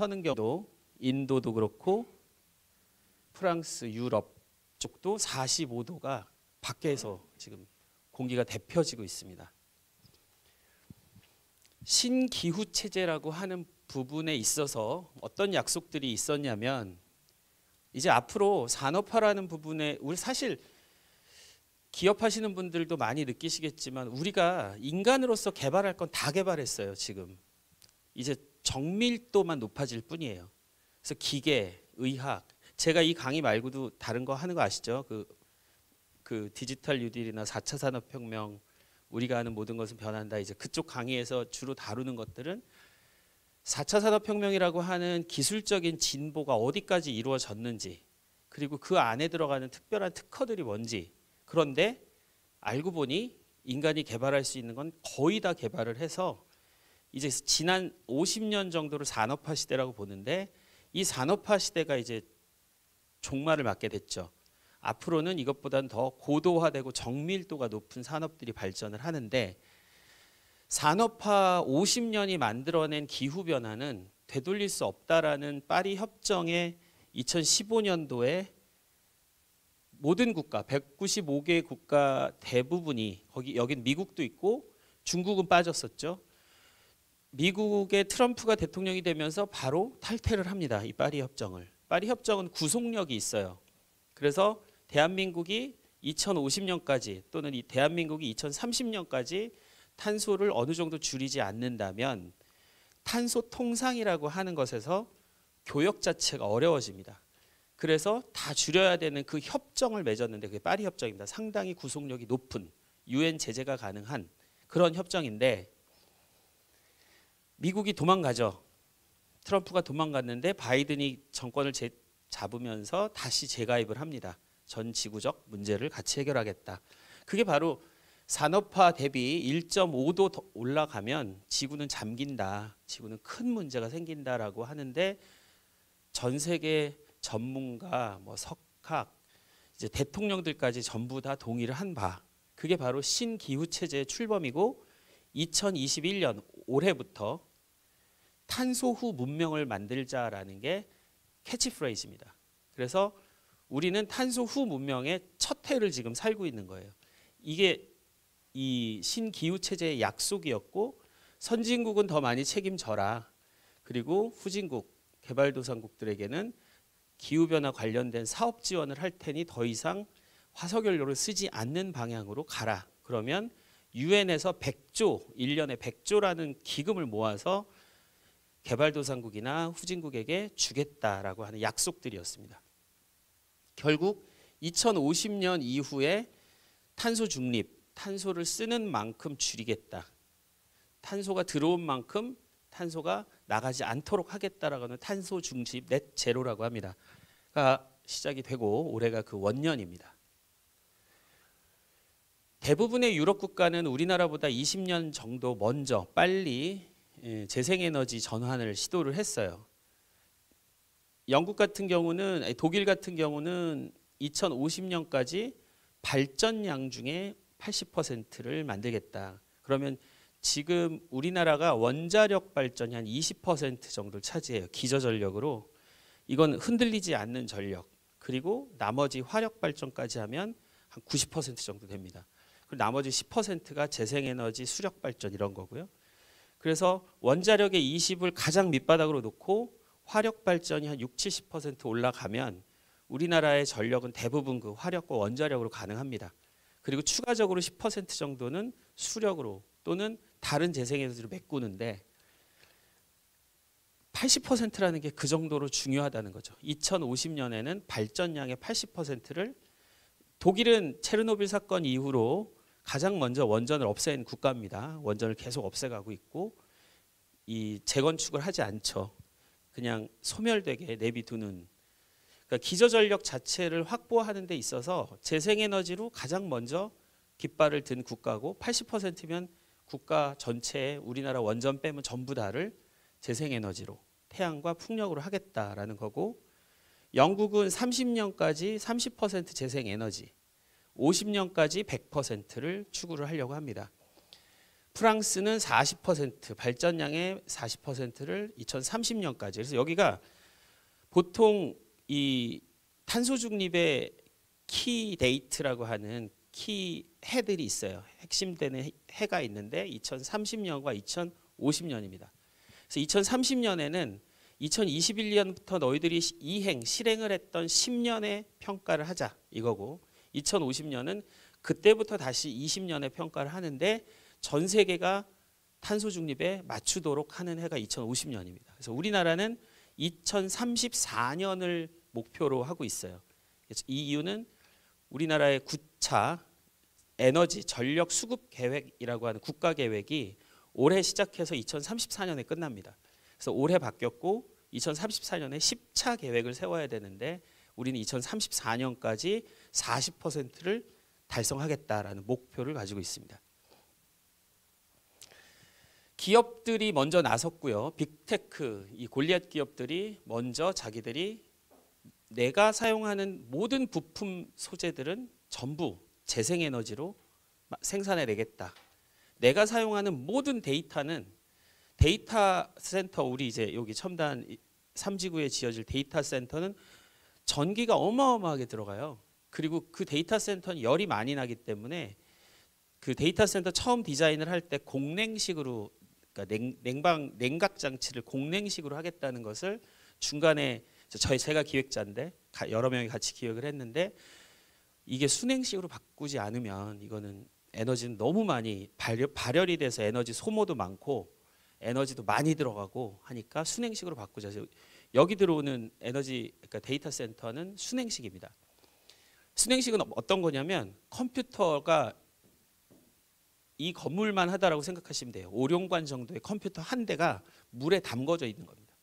서는 경우도 인도도 그렇고 프랑스, 유럽 쪽도 45도가 밖에서 지금 공기가 데펴지고 있습니다. 신기후 체제라고 하는 부분에 있어서 어떤 약속들이 있었냐면 이제 앞으로 산업화라는 부분에 우리 사실 기업하시는 분들도 많이 느끼시겠지만 우리가 인간으로서 개발할 건 다 개발했어요. 지금 이제 정밀도만 높아질 뿐이에요. 그래서 기계, 의학, 제가 이 강의 말고도 다른 거 하는 거 아시죠? 그 디지털 뉴딜이나 4차 산업혁명, 우리가 하는 모든 것은 변한다. 이제 그쪽 강의에서 주로 다루는 것들은 4차 산업혁명이라고 하는 기술적인 진보가 어디까지 이루어졌는지, 그리고 그 안에 들어가는 특별한 특허들이 뭔지. 그런데 알고 보니 인간이 개발할 수 있는 건 거의 다 개발을 해서 이제 지난 50년 정도를 산업화 시대라고 보는데, 이 산업화 시대가 이제 종말을 맞게 됐죠. 앞으로는 이것보다는 더 고도화되고 정밀도가 높은 산업들이 발전을 하는데, 산업화 50년이 만들어낸 기후변화는 되돌릴 수 없다라는 파리 협정의 2015년도에 모든 국가 195개 국가 대부분이, 여긴 미국도 있고 중국은 빠졌었죠. 미국의 트럼프가 대통령이 되면서 바로 탈퇴를 합니다. 이 파리 협정을. 파리 협정은 구속력이 있어요. 그래서 대한민국이 2050년까지 또는 이 대한민국이 2030년까지 탄소를 어느 정도 줄이지 않는다면 탄소 통상이라고 하는 것에서 교역 자체가 어려워집니다. 그래서 다 줄여야 되는 그 협정을 맺었는데 그게 파리 협정입니다. 상당히 구속력이 높은 UN 제재가 가능한 그런 협정인데 미국이 도망가죠. 트럼프가 도망갔는데 바이든이 정권을 잡으면서 다시 재가입을 합니다. 전 지구적 문제를 같이 해결하겠다. 그게 바로 산업화 대비 1.5도 더 올라가면 지구는 잠긴다. 지구는 큰 문제가 생긴다라고 하는데 전 세계 전문가, 석학, 이제 대통령들까지 전부 다 동의를 한 바. 그게 바로 신기후 체제의 출범이고 2021년 올해부터 탄소 후 문명을 만들자라는 게 캐치프레이즈입니다. 그래서 우리는 탄소 후 문명의 첫 해를 지금 살고 있는 거예요. 이게 이 신기후 체제의 약속이었고 선진국은 더 많이 책임져라. 그리고 후진국, 개발도상국들에게는 기후변화 관련된 사업 지원을 할 테니 더 이상 화석연료를 쓰지 않는 방향으로 가라. 그러면 유엔에서 100조, 1년에 100조라는 기금을 모아서 개발도상국이나 후진국에게 주겠다라고 하는 약속들이었습니다. 결국 2050년 이후에 탄소 중립, 탄소를 쓰는 만큼 줄이겠다. 탄소가 들어온 만큼 탄소가 나가지 않도록 하겠다라고 하는 탄소 중립 넷 제로라고 합니다. 가 시작이 되고 올해가 그 원년입니다. 대부분의 유럽 국가는 우리나라보다 20년 정도 먼저 빨리 재생에너지 전환을 시도를 했어요. 영국 같은 경우는, 독일 같은 경우는 2050년까지 발전량 중에 80%를 만들겠다. 그러면 지금 우리나라가 원자력 발전이 한 20% 정도를 차지해요. 기저전력으로. 이건 흔들리지 않는 전력. 그리고 나머지 화력 발전까지 하면 한 90% 정도 됩니다. 그리고 나머지 10%가 재생에너지 수력 발전 이런 거고요. 그래서 원자력의 20을 가장 밑바닥으로 놓고 화력 발전이 한 60, 70% 올라가면 우리나라의 전력은 대부분 그 화력과 원자력으로 가능합니다. 그리고 추가적으로 10% 정도는 수력으로 또는 다른 재생에너지로 메꾸는데 80%라는 게 그 정도로 중요하다는 거죠. 2050년에는 발전량의 80%를 독일은 체르노빌 사건 이후로 가장 먼저 원전을 없앤 국가입니다. 원전을 계속 없애가고 있고 이 재건축을 하지 않죠. 그냥 소멸되게 내비두는. 그러니까 기저전력 자체를 확보하는 데 있어서 재생에너지로 가장 먼저 깃발을 든 국가고 80%면 국가 전체에 우리나라 원전 빼면 전부 다를 재생에너지로 태양과 풍력으로 하겠다라는 거고 영국은 30년까지 30% 재생에너지 50년까지 100%를 추구를 하려고 합니다. 프랑스는 40% 발전량의 40%를 2030년까지. 그래서 여기가 보통 이 탄소 중립의 키 데이트라고 하는 키 해들이 있어요. 핵심되는 해가 있는데 2030년과 2050년입니다. 그래서 2030년에는 2021년부터 너희들이 실행을 했던 10년의 평가를 하자 이거고, 2050년은 그때부터 다시 20년의 평가를 하는데 전 세계가 탄소 중립에 맞추도록 하는 해가 2050년입니다. 그래서 우리나라는 2034년을 목표로 하고 있어요. 이 이유는 우리나라의 9차 에너지 전력 수급 계획이라고 하는 국가 계획이 올해 시작해서 2034년에 끝납니다. 그래서 올해 바뀌었고 2034년에 10차 계획을 세워야 되는데 우리는 2034년까지 40%를 달성하겠다라는 목표를 가지고 있습니다. 기업들이 먼저 나섰고요. 빅테크, 이 골리앗 기업들이 먼저 자기들이 내가 사용하는 모든 부품 소재들은 전부 재생에너지로 생산해내겠다. 내가 사용하는 모든 데이터는 데이터 센터, 우리 이제 여기 첨단 3지구에 지어질 데이터 센터는 전기가 어마어마하게 들어가요. 그리고 그 데이터 센터는 열이 많이 나기 때문에 그 데이터 센터 처음 디자인을 할 때 공냉식으로, 그러니까 냉각 장치를 공냉식으로 하겠다는 것을 중간에 제가 기획자인데 여러 명이 같이 기획을 했는데, 이게 순행식으로 바꾸지 않으면 이거는 에너지는 너무 많이 발열이 돼서 에너지 소모도 많고 에너지도 많이 들어가고 하니까 순행식으로 바꾸자. 여기 들어오는 에너지, 그러니까 데이터 센터는 순행식입니다. 순행식은 어떤 거냐면 컴퓨터가 이 건물만 하다라고 생각하시면 돼요. 오룡관 정도의 컴퓨터 한 대가 물에 담궈져 있는 겁니다.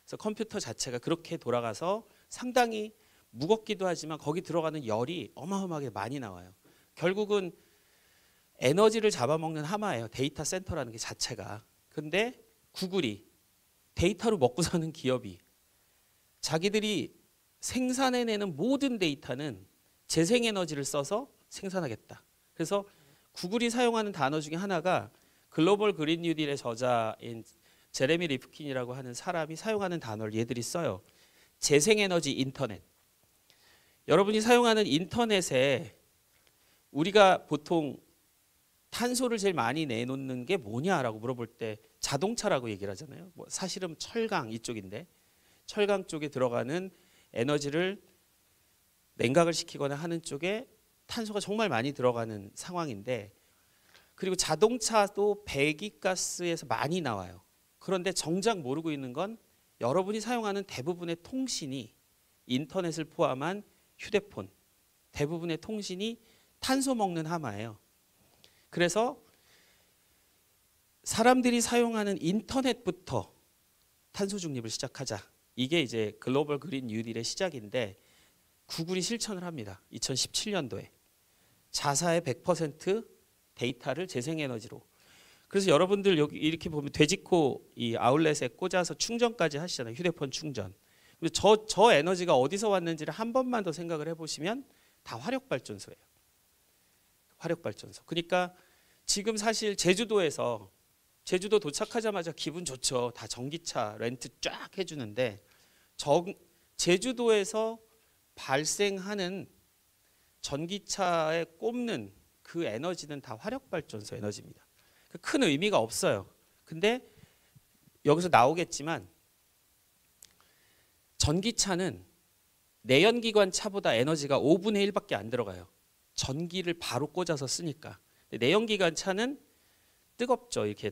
그래서 컴퓨터 자체가 그렇게 돌아가서 상당히 무겁기도 하지만 거기 들어가는 열이 어마어마하게 많이 나와요. 결국은 에너지를 잡아먹는 하마예요. 데이터 센터라는 게 자체가. 근데 구글이, 데이터로 먹고 사는 기업이 자기들이 생산해내는 모든 데이터는 재생에너지를 써서 생산하겠다. 그래서 구글이 사용하는 단어 중에 하나가 글로벌 그린 뉴딜의 저자인 제레미 리프킨이라고 하는 사람이 사용하는 단어를 얘들이 써요. 재생에너지 인터넷. 여러분이 사용하는 인터넷에 우리가 보통 탄소를 제일 많이 내놓는 게 뭐냐라고 물어볼 때 자동차라고 얘기를 하잖아요. 뭐 사실은 철강 이쪽인데 철강 쪽에 들어가는 에너지를 냉각을 시키거나 하는 쪽에 탄소가 정말 많이 들어가는 상황인데, 그리고 자동차도 배기가스에서 많이 나와요. 그런데 정작 모르고 있는 건 여러분이 사용하는 대부분의 통신이, 인터넷을 포함한 휴대폰 대부분의 통신이 탄소 먹는 하마예요. 그래서 사람들이 사용하는 인터넷부터 탄소 중립을 시작하자. 이게 이제 글로벌 그린 뉴딜의 시작인데 구글이 실천을 합니다. 2017년도에 자사의 100% 데이터를 재생에너지로. 그래서 여러분들 여기 이렇게 보면 돼지코 이 아울렛에 꽂아서 충전까지 하시잖아요. 휴대폰 충전. 저 에너지가 어디서 왔는지를 한 번만 더 생각을 해보시면 다 화력발전소예요. 화력발전소. 그러니까 지금 사실 제주도 도착하자마자 기분 좋죠. 다 전기차 렌트 쫙 해주는데 제주도에서 발생하는 전기차에 꼽는 그 에너지는 다 화력발전소 에너지입니다. 큰 의미가 없어요. 근데 여기서 나오겠지만 전기차는 내연기관 차보다 에너지가 5분의 1밖에 안 들어가요. 전기를 바로 꽂아서 쓰니까. 내연기관 차는 뜨겁죠. 이렇게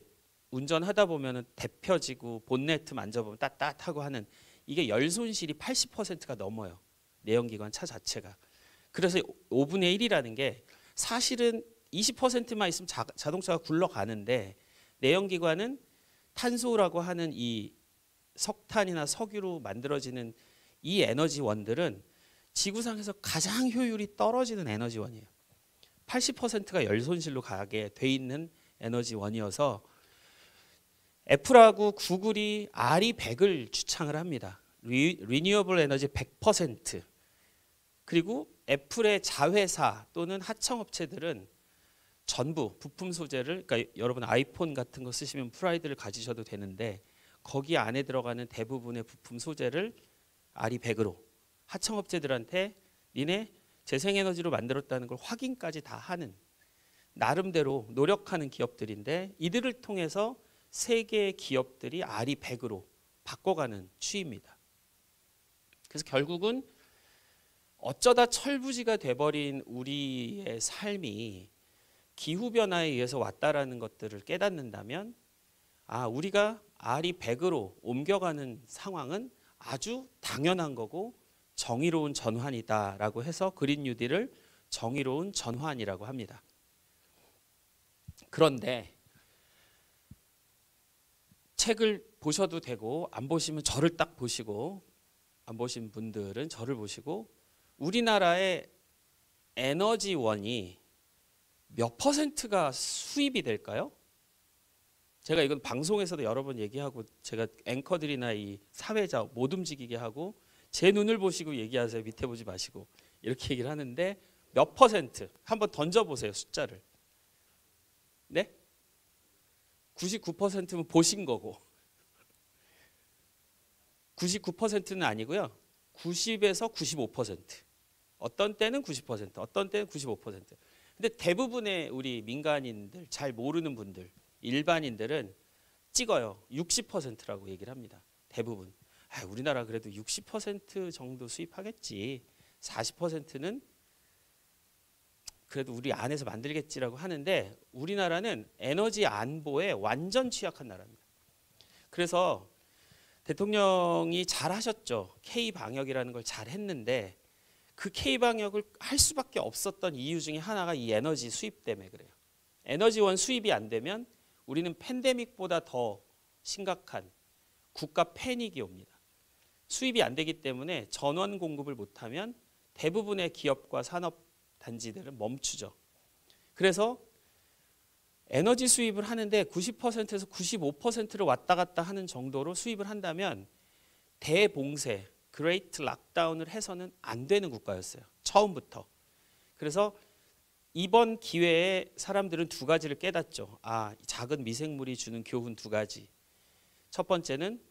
운전하다 보면 데펴지고 본네트 만져보면 따뜻하고 하는, 이게 열 손실이 80%가 넘어요. 내연기관 차 자체가. 그래서 5분의 1이라는 게 사실은 20%만 있으면 자동차가 굴러가는데, 내연기관은 탄소라고 하는 이 석탄이나 석유로 만들어지는 이 에너지원들은 지구상에서 가장 효율이 떨어지는 에너지원이에요. 80%가 열 손실로 가게 돼 있는 에너지원이어서 애플하고 구글이 RE100을 주창을 합니다. 리뉴어블 에너지 100%. 그리고 애플의 자회사 또는 하청업체들은 전부 부품 소재를, 그러니까 여러분 아이폰 같은 거 쓰시면 프라이드를 가지셔도 되는데 거기 안에 들어가는 대부분의 부품 소재를 아리백으로 하청업체들한테 니네 재생에너지로 만들었다는 걸 확인까지 다 하는 나름대로 노력하는 기업들인데 이들을 통해서 세계의 기업들이 아리백으로 바꿔가는 추이입니다. 그래서 결국은 어쩌다 철부지가 돼버린 우리의 삶이 기후변화에 의해서 왔다라는 것들을 깨닫는다면 우리가 아리백으로 옮겨가는 상황은 아주 당연한 거고 정의로운 전환이다라고 해서 그린 뉴딜을 정의로운 전환이라고 합니다. 그런데 책을 보셔도 되고 안 보시면 저를 딱 보시고, 안 보신 분들은 저를 보시고 우리나라의 에너지원이 몇 퍼센트가 수입이 될까요? 제가 이건 방송에서도 여러 번 얘기하고 제가 앵커들이나 이 사회자 못 움직이게 하고 제 눈을 보시고 얘기하세요. 밑에 보지 마시고 이렇게 얘기를 하는데 몇 퍼센트? 한번 던져보세요. 숫자를. 네? 99%면 보신 거고 99%는 아니고요. 90에서 95%. 어떤 때는 90%, 어떤 때는 95%. 근데 대부분의 우리 민간인들, 잘 모르는 분들, 일반인들은 찍어요. 60%라고 얘기를 합니다. 대부분. 우리나라 그래도 60% 정도 수입하겠지. 40%는 그래도 우리 안에서 만들겠지라고 하는데 우리나라는 에너지 안보에 완전 취약한 나라입니다. 그래서 대통령이 잘 하셨죠. K방역이라는 걸 잘 했는데 그 K방역을 할 수밖에 없었던 이유 중에 하나가 이 에너지 수입 때문에 그래요. 에너지원 수입이 안 되면 우리는 팬데믹보다 더 심각한 국가 패닉이 옵니다. 수입이 안 되기 때문에 전원 공급을 못하면 대부분의 기업과 산업단지들은 멈추죠. 그래서 에너지 수입을 하는데 90%에서 95%를 왔다 갔다 하는 정도로 수입을 한다면 대봉쇄, 그레이트 락다운을 해서는 안 되는 국가였어요. 처음부터. 그래서 이번 기회에 사람들은 두 가지를 깨닫죠. 작은 미생물이 주는 교훈 두 가지. 첫 번째는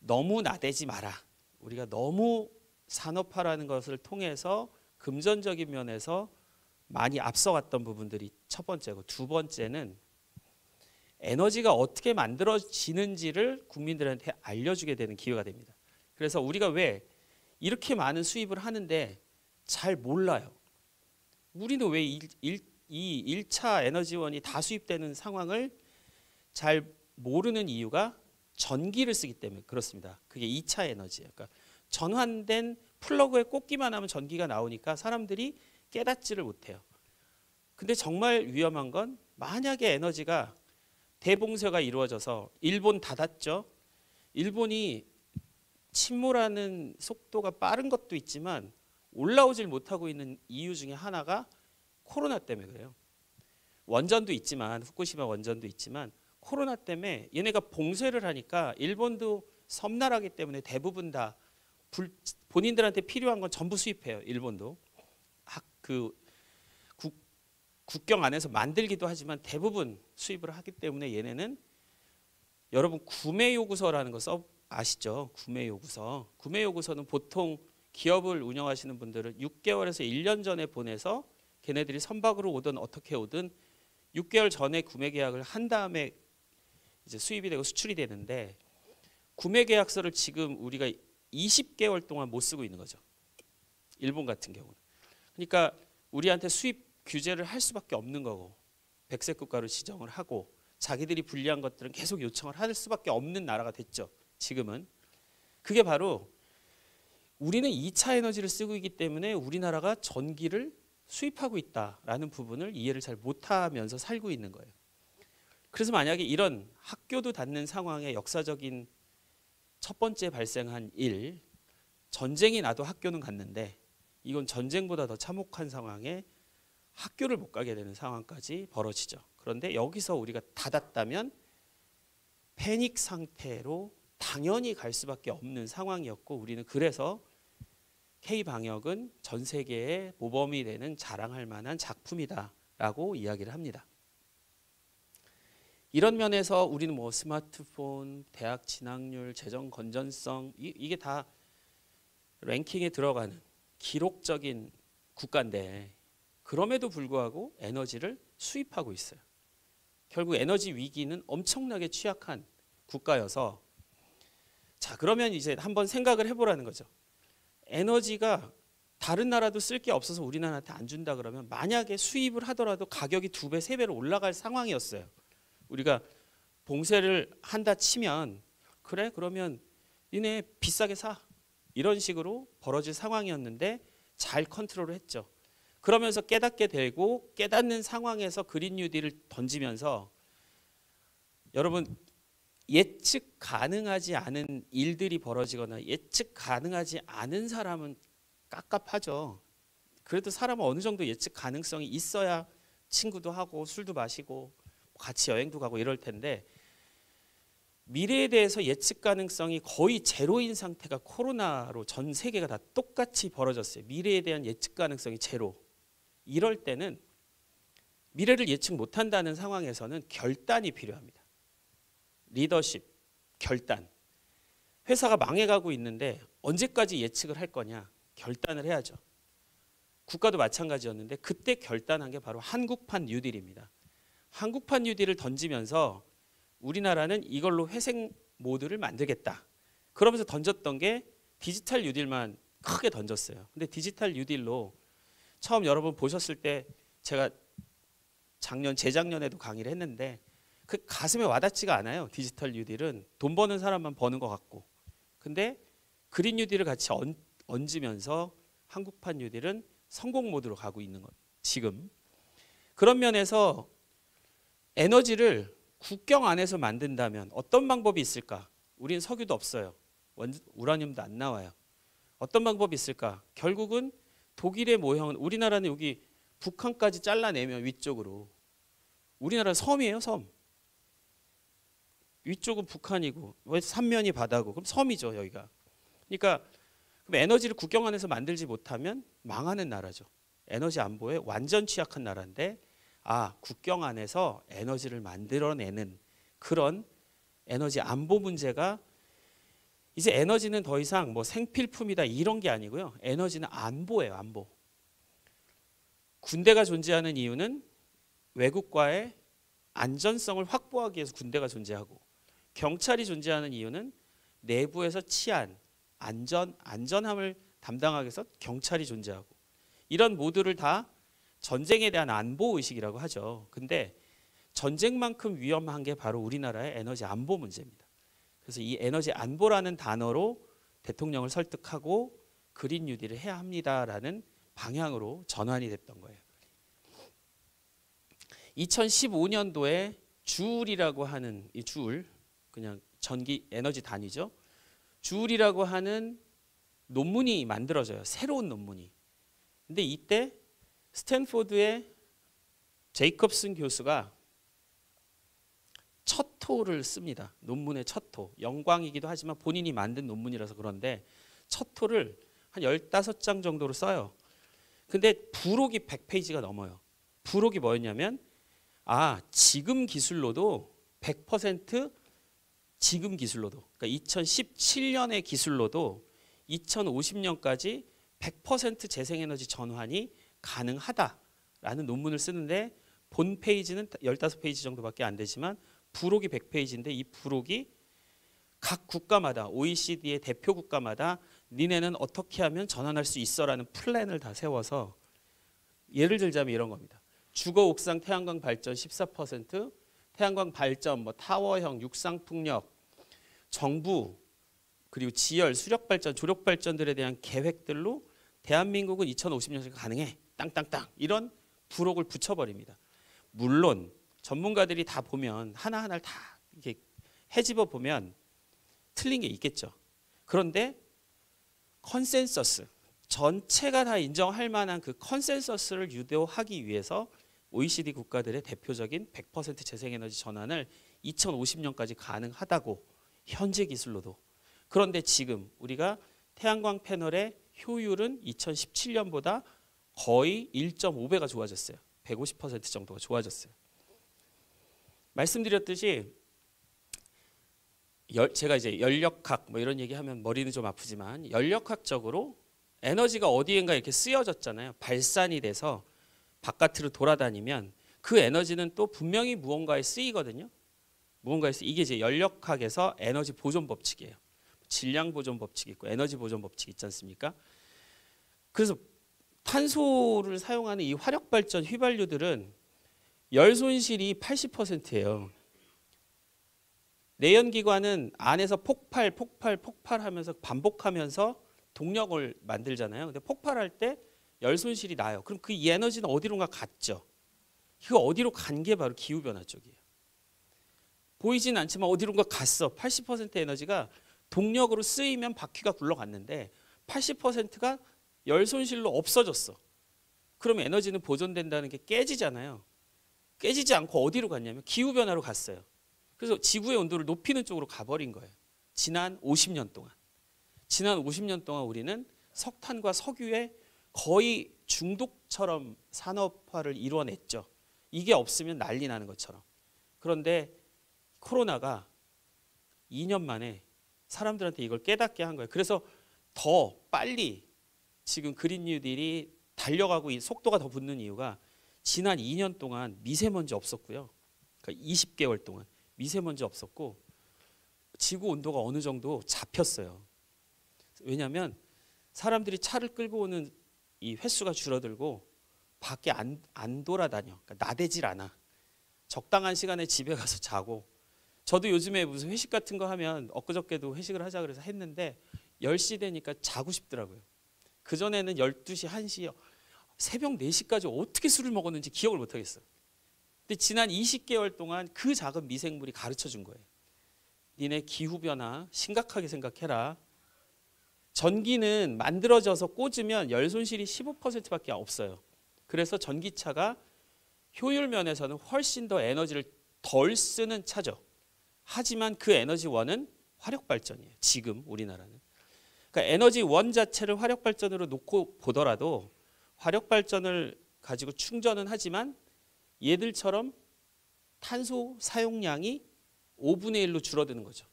너무 나대지 마라. 우리가 너무 산업화라는 것을 통해서 금전적인 면에서 많이 앞서갔던 부분들이 첫 번째고, 두 번째는 에너지가 어떻게 만들어지는지를 국민들한테 알려주게 되는 기회가 됩니다. 그래서 우리가 왜 이렇게 많은 수입을 하는데 잘 몰라요. 우리는 왜 이 1차 에너지원이 다 수입되는 상황을 잘 모르는 이유가 전기를 쓰기 때문에 그렇습니다. 그게 2차 에너지예요. 그러니까 전환된 플러그에 꽂기만 하면 전기가 나오니까 사람들이 깨닫지를 못해요. 근데 정말 위험한 건 만약에 에너지가 대봉쇄가 이루어져서 일본 닫았죠. 일본이 침몰하는 속도가 빠른 것도 있지만 올라오질 못하고 있는 이유 중에 하나가 코로나 때문에 그래요. 원전도 있지만, 후쿠시마 원전도 있지만 코로나 때문에 얘네가 봉쇄를 하니까 일본도 섬나라기 때문에 대부분 다 본인들한테 필요한 건 전부 수입해요. 일본도 국경 안에서 만들기도 하지만 대부분 수입을 하기 때문에 얘네는, 여러분 구매 요구서라는 거 아시죠? 구매 요구서. 구매 요구서는 보통 기업을 운영하시는 분들은 6개월에서 1년 전에 보내서 걔네들이 선박으로 오든 어떻게 오든 6개월 전에 구매 계약을 한 다음에 이제 수입이 되고 수출이 되는데, 구매 계약서를 지금 우리가 20개월 동안 못 쓰고 있는 거죠. 일본 같은 경우는. 그러니까 우리한테 수입 규제를 할 수밖에 없는 거고, 백색 국가로 지정을 하고 자기들이 불리한 것들은 계속 요청을 할 수밖에 없는 나라가 됐죠. 지금은. 그게 바로 우리는 2차 에너지를 쓰고 있기 때문에 우리나라가 전기를 수입하고 있다라는 부분을 이해를 잘 못하면서 살고 있는 거예요. 그래서 만약에 이런 학교도 닫는 상황에 역사적인 첫 번째 발생한 일, 전쟁이 나도 학교는 갔는데 이건 전쟁보다 더 참혹한 상황에 학교를 못 가게 되는 상황까지 벌어지죠. 그런데 여기서 우리가 닫았다면 패닉 상태로 당연히 갈 수밖에 없는 상황이었고, 우리는 그래서 K방역은 전 세계의 모범이 되는 자랑할 만한 작품이다라는 라고 이야기를 합니다. 이런 면에서 우리는 뭐 스마트폰, 대학 진학률, 재정 건전성 이게 다 랭킹에 들어가는 기록적인 국가인데 그럼에도 불구하고 에너지를 수입하고 있어요. 결국 에너지 위기는 엄청나게 취약한 국가여서 자 그러면 이제 한번 생각을 해보라는 거죠. 에너지가 다른 나라도 쓸 게 없어서 우리나라한테 안 준다 그러면 만약에 수입을 하더라도 가격이 2배, 3배로 올라갈 상황이었어요. 우리가 봉쇄를 한다 치면 그래 그러면 니네 비싸게 사 이런 식으로 벌어질 상황이었는데 잘 컨트롤을 했죠. 그러면서 깨닫게 되고 깨닫는 상황에서 그린 뉴딜을 던지면서 여러분 예측 가능하지 않은 일들이 벌어지거나 예측 가능하지 않은 사람은 깝깝하죠. 그래도 사람은 어느 정도 예측 가능성이 있어야 친구도 하고 술도 마시고 같이 여행도 가고 이럴 텐데 미래에 대해서 예측 가능성이 거의 제로인 상태가 코로나로 전 세계가 다 똑같이 벌어졌어요. 미래에 대한 예측 가능성이 제로. 이럴 때는 미래를 예측 못한다는 상황에서는 결단이 필요합니다. 리더십, 결단. 회사가 망해가고 있는데 언제까지 예측을 할 거냐? 결단을 해야죠. 국가도 마찬가지였는데 그때 결단한 게 바로 한국판 뉴딜입니다. 한국판 뉴딜을 던지면서 우리나라는 이걸로 회생 모드를 만들겠다. 그러면서 던졌던 게 디지털 뉴딜만 크게 던졌어요. 근데 디지털 뉴딜로 처음 여러분 보셨을 때 제가 재작년에도 강의를 했는데 그 가슴에 와닿지가 않아요. 디지털 뉴딜은 돈 버는 사람만 버는 것 같고. 근데 그린 뉴딜을 같이 얹으면서 한국판 뉴딜은 성공 모드로 가고 있는 것. 지금 그런 면에서 에너지를 국경 안에서 만든다면 어떤 방법이 있을까? 우린 석유도 없어요. 우라늄도 안 나와요. 어떤 방법이 있을까? 결국은 독일의 모형은 우리나라는 여기 북한까지 잘라내면 위쪽으로 우리나라 섬이에요, 섬. 위쪽은 북한이고 왜 삼면이 바다고 그럼 섬이죠, 여기가. 그러니까 그럼 에너지를 국경 안에서 만들지 못하면 망하는 나라죠. 에너지 안보에 완전 취약한 나라인데 국경 안에서 에너지를 만들어내는 그런 에너지 안보 문제가 이제 에너지는 더 이상 뭐 생필품이다 이런 게 아니고요. 에너지는 안보예요, 안보. 군대가 존재하는 이유는 외국과의 안전성을 확보하기 위해서 군대가 존재하고 경찰이 존재하는 이유는 내부에서 치안, 안전함을 담당하기 위해서 경찰이 존재하고 이런 모두를 다 전쟁에 대한 안보 의식이라고 하죠. 근데 전쟁만큼 위험한 게 바로 우리나라의 에너지 안보 문제입니다. 그래서 이 에너지 안보라는 단어로 대통령을 설득하고 그린 뉴딜을 해야 합니다라는 방향으로 전환이 됐던 거예요. 2015년도에 주울이라고 하는 이 주울 그냥 전기 에너지 단위죠. 주울이라고 하는 논문이 만들어져요. 새로운 논문이. 근데 이때 스탠포드의 제이콥슨 교수가 첫 토를 씁니다. 논문의 첫 토. 영광이기도 하지만 본인이 만든 논문이라서 그런데 첫 토를 한 15장 정도로 써요. 근데 부록이 100페이지가 넘어요. 부록이 뭐였냐면 지금 기술로도 100% 지금 기술로도 그러니까 2017년의 기술로도 2050년까지 100% 재생에너지 전환이 가능하다라는 논문을 쓰는데 본 페이지는 15페이지 정도밖에 안 되지만 부록이 100페이지인데 이 부록이 각 국가마다 OECD의 대표 국가마다 니네는 어떻게 하면 전환할 수 있어라는 플랜을 다 세워서 예를 들자면 이런 겁니다. 주거 옥상 태양광 발전 14%, 태양광 발전, 뭐 타워형, 육상풍력, 정부 그리고 지열, 수력 발전, 조력 발전들에 대한 계획들로 대한민국은 2050년까지 가능해. 땅땅땅 이런 부록을 붙여버립니다. 물론 전문가들이 다 보면 하나하나를 다 이렇게 헤집어 보면 틀린 게 있겠죠. 그런데 컨센서스 전체가 다 인정할 만한 그 컨센서스를 유도하기 위해서 OECD 국가들의 대표적인 100% 재생에너지 전환을 2050년까지 가능하다고 현재 기술로도. 그런데 지금 우리가 태양광 패널의 효율은 2017년보다 거의 1.5배가 좋아졌어요. 150% 정도가 좋아졌어요. 말씀드렸듯이 제가 이제 연력학 뭐 이런 얘기하면 머리는 좀 아프지만 연력학적으로 에너지가 어디엔가 이렇게 쓰여졌잖아요. 발산이 돼서 바깥으로 돌아다니면 그 에너지는 또 분명히 무언가에 쓰이거든요. 무언가에 이게 이제 연력학에서 에너지 보존 법칙이에요. 질량 보존 법칙이 있고 에너지 보존 법칙이 있지 않습니까? 그래서 탄소를 사용하는 이 화력 발전 휘발유들은 열 손실이 80%예요. 내연기관은 안에서 폭발하면서 반복하면서 동력을 만들잖아요. 근데 폭발할 때 열 손실이 나요. 그럼 그 이 에너지는 어디론가 갔죠. 그 어디로 간 게 바로 기후변화 쪽이에요. 보이진 않지만 어디론가 갔어. 80% 에너지가 동력으로 쓰이면 바퀴가 굴러갔는데 80%가 열 손실로 없어졌어. 그러면 에너지는 보존된다는 게 깨지잖아요. 깨지지 않고 어디로 갔냐면 기후변화로 갔어요. 그래서 지구의 온도를 높이는 쪽으로 가버린 거예요. 지난 50년 동안. 지난 50년 동안 우리는 석탄과 석유에 거의 중독처럼 산업화를 이루어냈죠. 이게 없으면 난리 나는 것처럼. 그런데 코로나가 2년 만에 사람들한테 이걸 깨닫게 한 거예요. 그래서 더 빨리 지금 그린 뉴딜이 달려가고 속도가 더 붙는 이유가 지난 2년 동안 미세먼지 없었고요. 그러니까 20개월 동안 미세먼지 없었고 지구 온도가 어느 정도 잡혔어요. 왜냐하면 사람들이 차를 끌고 오는 이 횟수가 줄어들고 밖에 안 돌아다녀. 그러니까 나대질 않아. 적당한 시간에 집에 가서 자고. 저도 요즘에 무슨 회식 같은 거 하면 엊그저께도 회식을 하자 그래서 했는데 10시 되니까 자고 싶더라고요. 그전에는 12시, 1시, 새벽 4시까지 어떻게 술을 먹었는지 기억을 못 하겠어요. 근데 지난 20개월 동안 그 작은 미생물이 가르쳐 준 거예요. 니네 기후변화 심각하게 생각해라. 전기는 만들어져서 꽂으면 열 손실이 15%밖에 없어요. 그래서 전기차가 효율 면에서는 훨씬 더 에너지를 덜 쓰는 차죠. 하지만 그 에너지원은 화력발전이에요. 지금 우리나라는. 그러니까 에너지원 자체를 화력발전으로 놓고 보더라도 화력발전을 가지고 충전은 하지만 얘들처럼 탄소 사용량이 5분의 1로 줄어드는 거죠.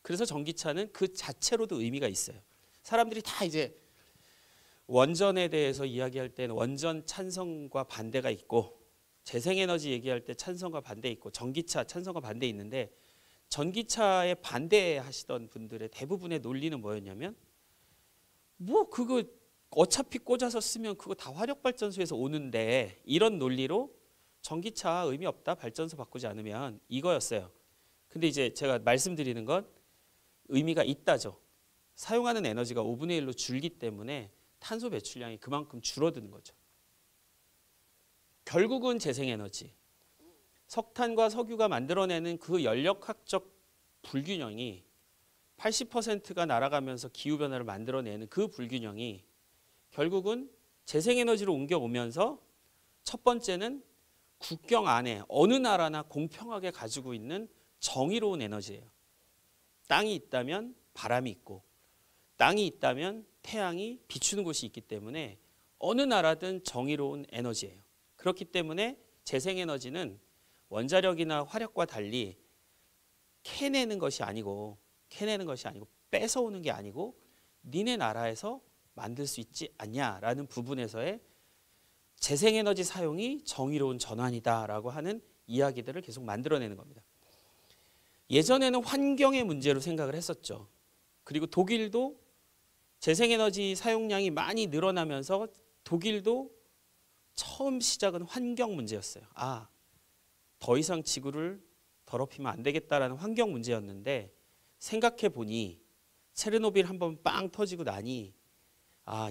그래서 전기차는 그 자체로도 의미가 있어요. 사람들이 다 이제 원전에 대해서 이야기할 때는 원전 찬성과 반대가 있고 재생에너지 얘기할 때 찬성과 반대 있고 전기차 찬성과 반대 있는데 전기차에 반대하시던 분들의 대부분의 논리는 뭐였냐면 뭐 그거 어차피 꽂아서 쓰면 그거 다 화력발전소에서 오는데 이런 논리로 전기차 의미 없다 발전소 바꾸지 않으면 이거였어요. 근데 이제 제가 말씀드리는 건 의미가 있다죠. 사용하는 에너지가 5분의 1로 줄기 때문에 탄소 배출량이 그만큼 줄어드는 거죠. 결국은 재생에너지, 석탄과 석유가 만들어내는 그 연력학적 불균형이 80%가 날아가면서 기후변화를 만들어내는 그 불균형이 결국은 재생에너지로 옮겨오면서 첫 번째는 국경 안에 어느 나라나 공평하게 가지고 있는 정의로운 에너지예요. 땅이 있다면 바람이 있고 땅이 있다면 태양이 비추는 곳이 있기 때문에 어느 나라든 정의로운 에너지예요. 그렇기 때문에 재생에너지는 원자력이나 화력과 달리 캐내는 것이 아니고 뺏어오는 게 아니고 니네 나라에서 만들 수 있지 않냐라는 부분에서의 재생에너지 사용이 정의로운 전환이다라고 하는 이야기들을 계속 만들어내는 겁니다. 예전에는 환경의 문제로 생각을 했었죠. 그리고 독일도 재생에너지 사용량이 많이 늘어나면서 독일도 처음 시작은 환경 문제였어요. 더 이상 지구를 더럽히면 안 되겠다라는 환경 문제였는데 생각해 보니 체르노빌 한번 빵 터지고 나니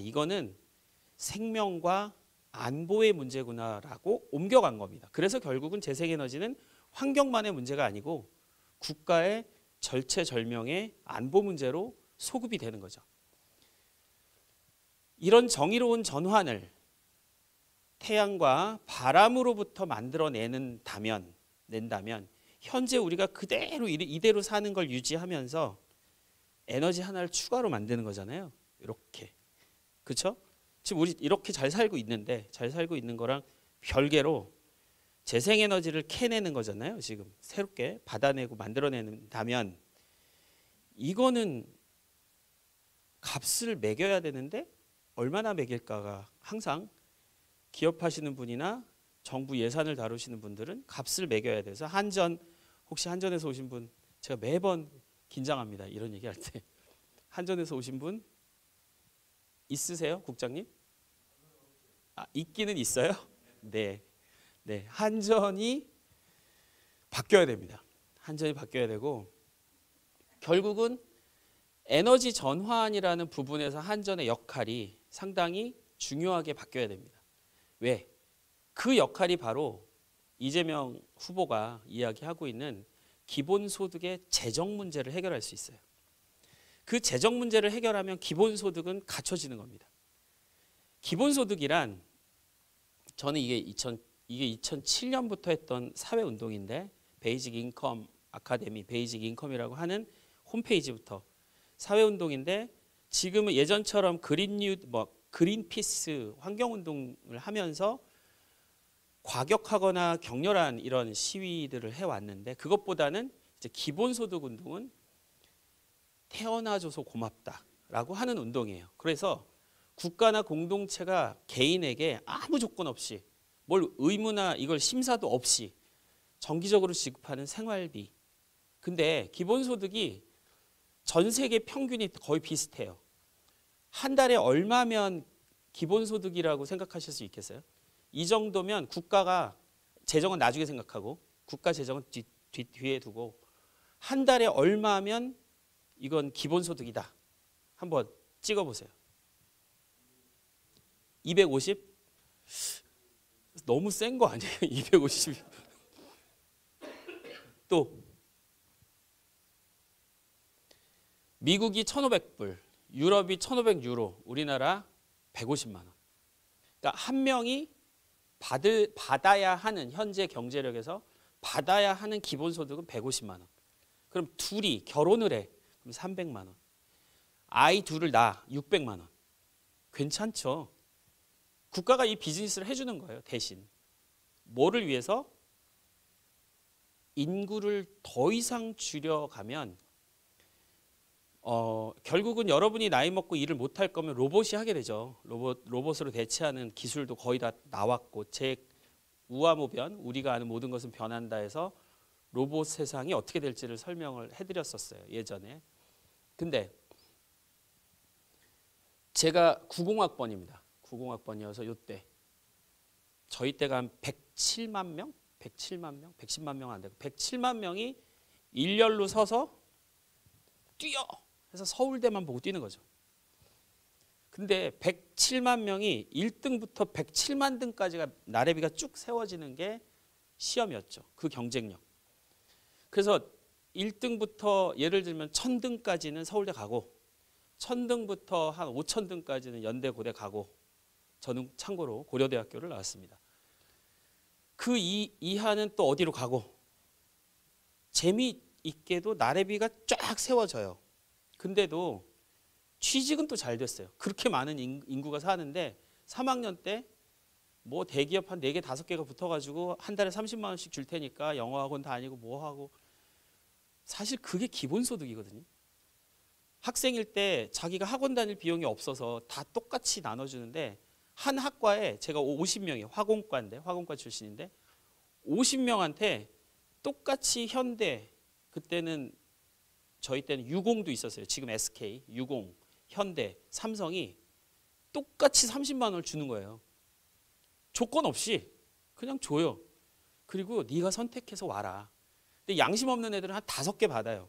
이거는 생명과 안보의 문제구나라고 옮겨간 겁니다. 그래서 결국은 재생에너지는 환경만의 문제가 아니고 국가의 절체절명의 안보 문제로 소급이 되는 거죠. 이런 정의로운 전환을 태양과 바람으로부터 만들어낸다면 현재 우리가 그대로 이대로 사는 걸 유지하면서 에너지 하나를 추가로 만드는 거잖아요. 이렇게. 그렇죠? 지금 우리 이렇게 잘 살고 있는데 잘 살고 있는 거랑 별개로 재생에너지를 캐내는 거잖아요. 지금 새롭게 받아내고 만들어낸다면 이거는 값을 매겨야 되는데 얼마나 매길까가 항상 기업하시는 분이나 정부 예산을 다루시는 분들은 값을 매겨야 돼서 혹시 한전에서 오신 분, 제가 매번 긴장합니다. 이런 얘기할 때. 한전에서 오신 분 있으세요, 국장님? 있기는 있어요? 네. 네, 한전이 바뀌어야 됩니다. 한전이 바뀌어야 되고 결국은 에너지 전환이라는 부분에서 한전의 역할이 상당히 중요하게 바뀌어야 됩니다. 왜? 그 역할이 바로 이재명 후보가 이야기하고 있는 기본소득의 재정 문제를 해결할 수 있어요. 그 재정 문제를 해결하면 기본소득은 갖춰지는 겁니다. 기본소득이란 저는 이게 2007년부터 했던 사회운동인데 베이직 인컴 아카데미, 베이직 인컴이라고 하는 홈페이지부터 사회운동인데 지금은 예전처럼 그린피스 환경운동을 하면서 과격하거나 격렬한 이런 시위들을 해왔는데 그것보다는 이제 기본소득 운동은 태어나줘서 고맙다라고 하는 운동이에요. 그래서 국가나 공동체가 개인에게 아무 조건 없이 뭘 의무나 이걸 심사도 없이 정기적으로 지급하는 생활비. 근데 기본소득이 전 세계 평균이 거의 비슷해요. 한 달에 얼마면 기본소득이라고 생각하실 수 있겠어요? 이 정도면 국가가 재정은 나중에 생각하고 국가 재정은 뒤에 두고 한 달에 얼마면 이건 기본소득이다. 한번 찍어보세요. 250? 너무 센 거 아니에요? 250. 또 미국이 1,500불, 유럽이 1,500유로, 우리나라 150만 원. 그러니까 한 명이 받아야 하는 현재 경제력에서 받아야 하는 기본소득은 150만 원. 그럼 둘이 결혼을 해. 그럼 300만 원. 아이 둘을 낳아. 600만 원. 괜찮죠? 국가가 이 비즈니스를 해주는 거예요. 대신. 뭐를 위해서? 인구를 더 이상 줄여가면 결국은 여러분이 나이 먹고 일을 못할 거면 로봇이 하게 되죠. 로봇으로 대체하는 기술도 거의 다 나왔고 제 우아모변, 우리가 아는 모든 것은 변한다 해서 로봇 세상이 어떻게 될지를 설명을 해드렸었어요. 예전에. 근데 제가 90학번입니다. 90학번이어서 이때 저희 때가 한 107만 명? 107만 명? 110만 명 안 되고 107만 명이 일렬로 서서 뛰어! 해서 서울대만 보고 뛰는 거죠. 근데 107만 명이 1등부터 107만 등까지가 나래비가 쭉 세워지는 게 시험이었죠. 그 경쟁력. 그래서 1등부터 예를 들면 1000등까지는 서울대 가고 1000등부터 한 5000등까지는 연대 고대 가고 저는 참고로 고려대학교를 나왔습니다. 그 이하는 또 어디로 가고 재미있게도 나래비가 쫙 세워져요. 근데도 취직은 또 잘 됐어요. 그렇게 많은 인구가 사는데 3학년 때 뭐 대기업 한 4개, 5개가 붙어가지고 한 달에 30만 원씩 줄 테니까 영어학원 다니고 뭐 하고 사실 그게 기본소득이거든요. 학생일 때 자기가 학원 다닐 비용이 없어서 다 똑같이 나눠주는데 한 학과에 제가 50명이에요. 화공과인데 화공과 출신인데 50명한테 똑같이 현대 그때는 저희 때는 유공도 있었어요. 지금 SK, 유공, 현대, 삼성이 똑같이 30만 원을 주는 거예요. 조건 없이 그냥 줘요. 그리고 네가 선택해서 와라. 근데 양심 없는 애들은 한 5개 받아요.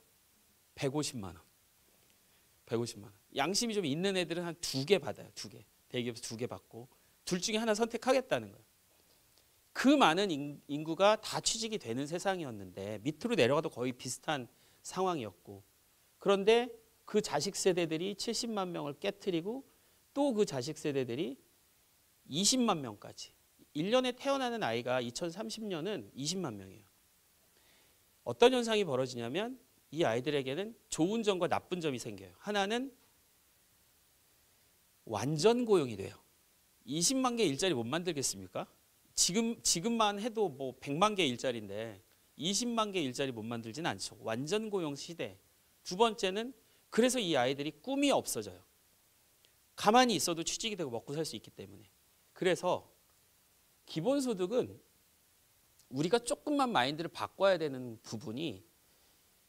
150만 원. 150만 원. 양심이 좀 있는 애들은 한 2개 받아요. 2개. 대기업에서 2개 받고 둘 중에 하나 선택하겠다는 거예요. 그 많은 인구가 다 취직이 되는 세상이었는데 밑으로 내려가도 거의 비슷한 상황이었고 그런데 그 자식 세대들이 70만 명을 깨트리고 또 그 자식 세대들이 20만 명까지 1년에 태어나는 아이가 2030년은 20만 명이에요. 어떤 현상이 벌어지냐면 이 아이들에게는 좋은 점과 나쁜 점이 생겨요. 하나는 완전 고용이 돼요. 20만 개 일자리 못 만들겠습니까? 지금만 해도 뭐 100만 개 일자리인데 20만 개 일자리 못 만들진 않죠. 완전 고용 시대. 두 번째는 그래서 이 아이들이 꿈이 없어져요. 가만히 있어도 취직이 되고 먹고 살 수 있기 때문에. 그래서 기본소득은 우리가 조금만 마인드를 바꿔야 되는 부분이,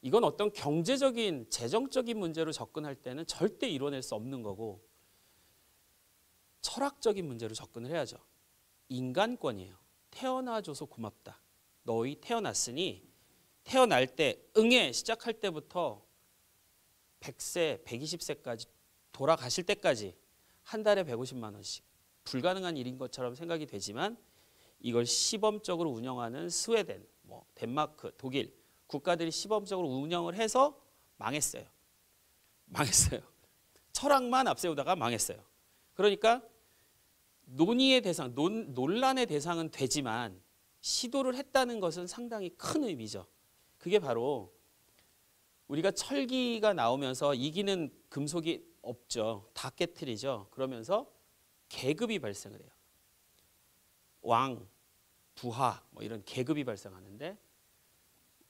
이건 어떤 경제적인 재정적인 문제로 접근할 때는 절대 이뤄낼 수 없는 거고 철학적인 문제로 접근을 해야죠. 인간권이에요. 태어나줘서 고맙다. 너희 태어났으니 태어날 때 응애 시작할 때부터 100세, 120세까지 돌아가실 때까지 한 달에 150만 원씩. 불가능한 일인 것처럼 생각이 되지만 이걸 시범적으로 운영하는 스웨덴, 뭐 덴마크, 독일 국가들이 시범적으로 운영을 해서 망했어요. 철학만 앞세우다가 망했어요. 그러니까 논의의 대상, 논란의 대상은 되지만 시도를 했다는 것은 상당히 큰 의미죠. 그게 바로 우리가 철기가 나오면서 이기는 금속이 없죠. 다 깨트리죠. 그러면서 계급이 발생을 해요. 왕, 부하 뭐 이런 계급이 발생하는데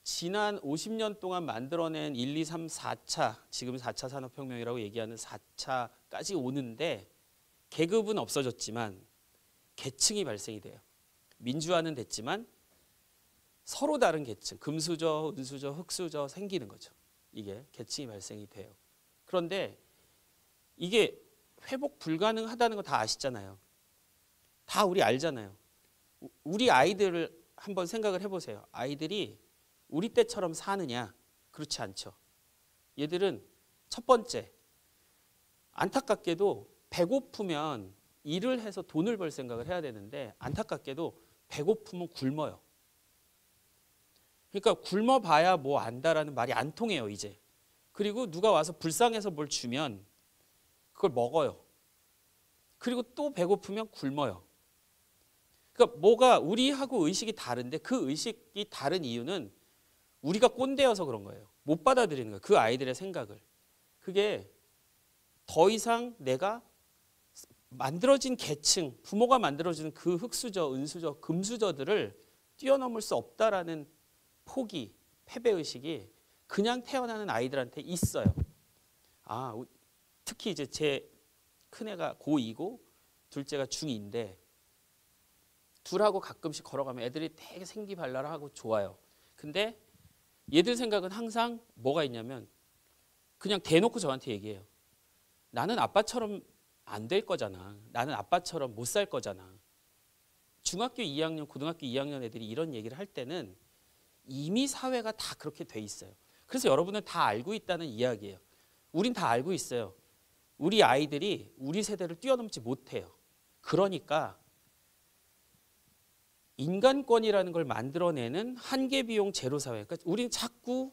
지난 50년 동안 만들어낸 1, 2, 3, 4차, 지금 4차 산업혁명이라고 얘기하는 4차까지 오는데 계급은 없어졌지만 계층이 발생이 돼요. 민주화는 됐지만 서로 다른 계층, 금수저, 은수저, 흑수저 생기는 거죠. 이게 계층이 발생이 돼요. 그런데 이게 회복 불가능하다는 거 다 아시잖아요. 다 우리 알잖아요. 우리 아이들을 한번 생각을 해보세요. 아이들이 우리 때처럼 사느냐? 그렇지 않죠. 얘들은 첫 번째, 안타깝게도 배고프면 일을 해서 돈을 벌 생각을 해야 되는데 안타깝게도 배고프면 굶어요. 그러니까 굶어봐야 뭐 안다라는 말이 안 통해요 이제. 그리고 누가 와서 불쌍해서 뭘 주면 그걸 먹어요. 그리고 또 배고프면 굶어요. 그러니까 뭐가 우리하고 의식이 다른데 그 의식이 다른 이유는 우리가 꼰대여서 그런 거예요. 못 받아들이는 거예요. 그 아이들의 생각을. 그게 더 이상 내가 만들어진 계층, 부모가 만들어주는 그 흑수저, 은수저, 금수저들을 뛰어넘을 수 없다라는 포기, 패배의식이 그냥 태어나는 아이들한테 있어요. 특히 이제 제 큰애가 고2고 둘째가 중2인데 둘하고 가끔씩 걸어가면 애들이 되게 생기발랄하고 좋아요. 근데 얘들 생각은 항상 뭐가 있냐면 그냥 대놓고 저한테 얘기해요. 나는 아빠처럼 안 될 거잖아. 나는 아빠처럼 못 살 거잖아. 중학교 2학년, 고등학교 2학년 애들이 이런 얘기를 할 때는 이미 사회가 다 그렇게 돼 있어요. 그래서 여러분은 다 알고 있다는 이야기예요. 우린 다 알고 있어요. 우리 아이들이 우리 세대를 뛰어넘지 못해요. 그러니까 인간권이라는 걸 만들어내는 한계비용 제로사회. 그러니까 우리는 자꾸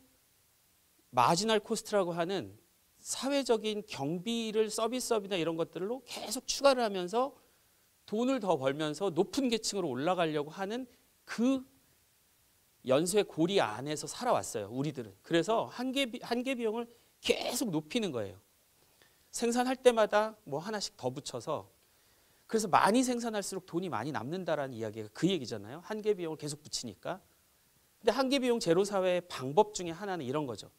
마지널 코스트라고 하는 사회적인 경비를 서비스업이나 이런 것들로 계속 추가를 하면서 돈을 더 벌면서 높은 계층으로 올라가려고 하는 그 연쇄 고리 안에서 살아왔어요. 우리들은. 그래서 한계비용을 계속 높이는 거예요. 생산할 때마다 뭐 하나씩 더 붙여서 그래서 많이 생산할수록 돈이 많이 남는다라는 이야기가 그 얘기잖아요. 한계비용을 계속 붙이니까. 근데 한계비용 제로사회의 방법 중에 하나는 이런 거죠.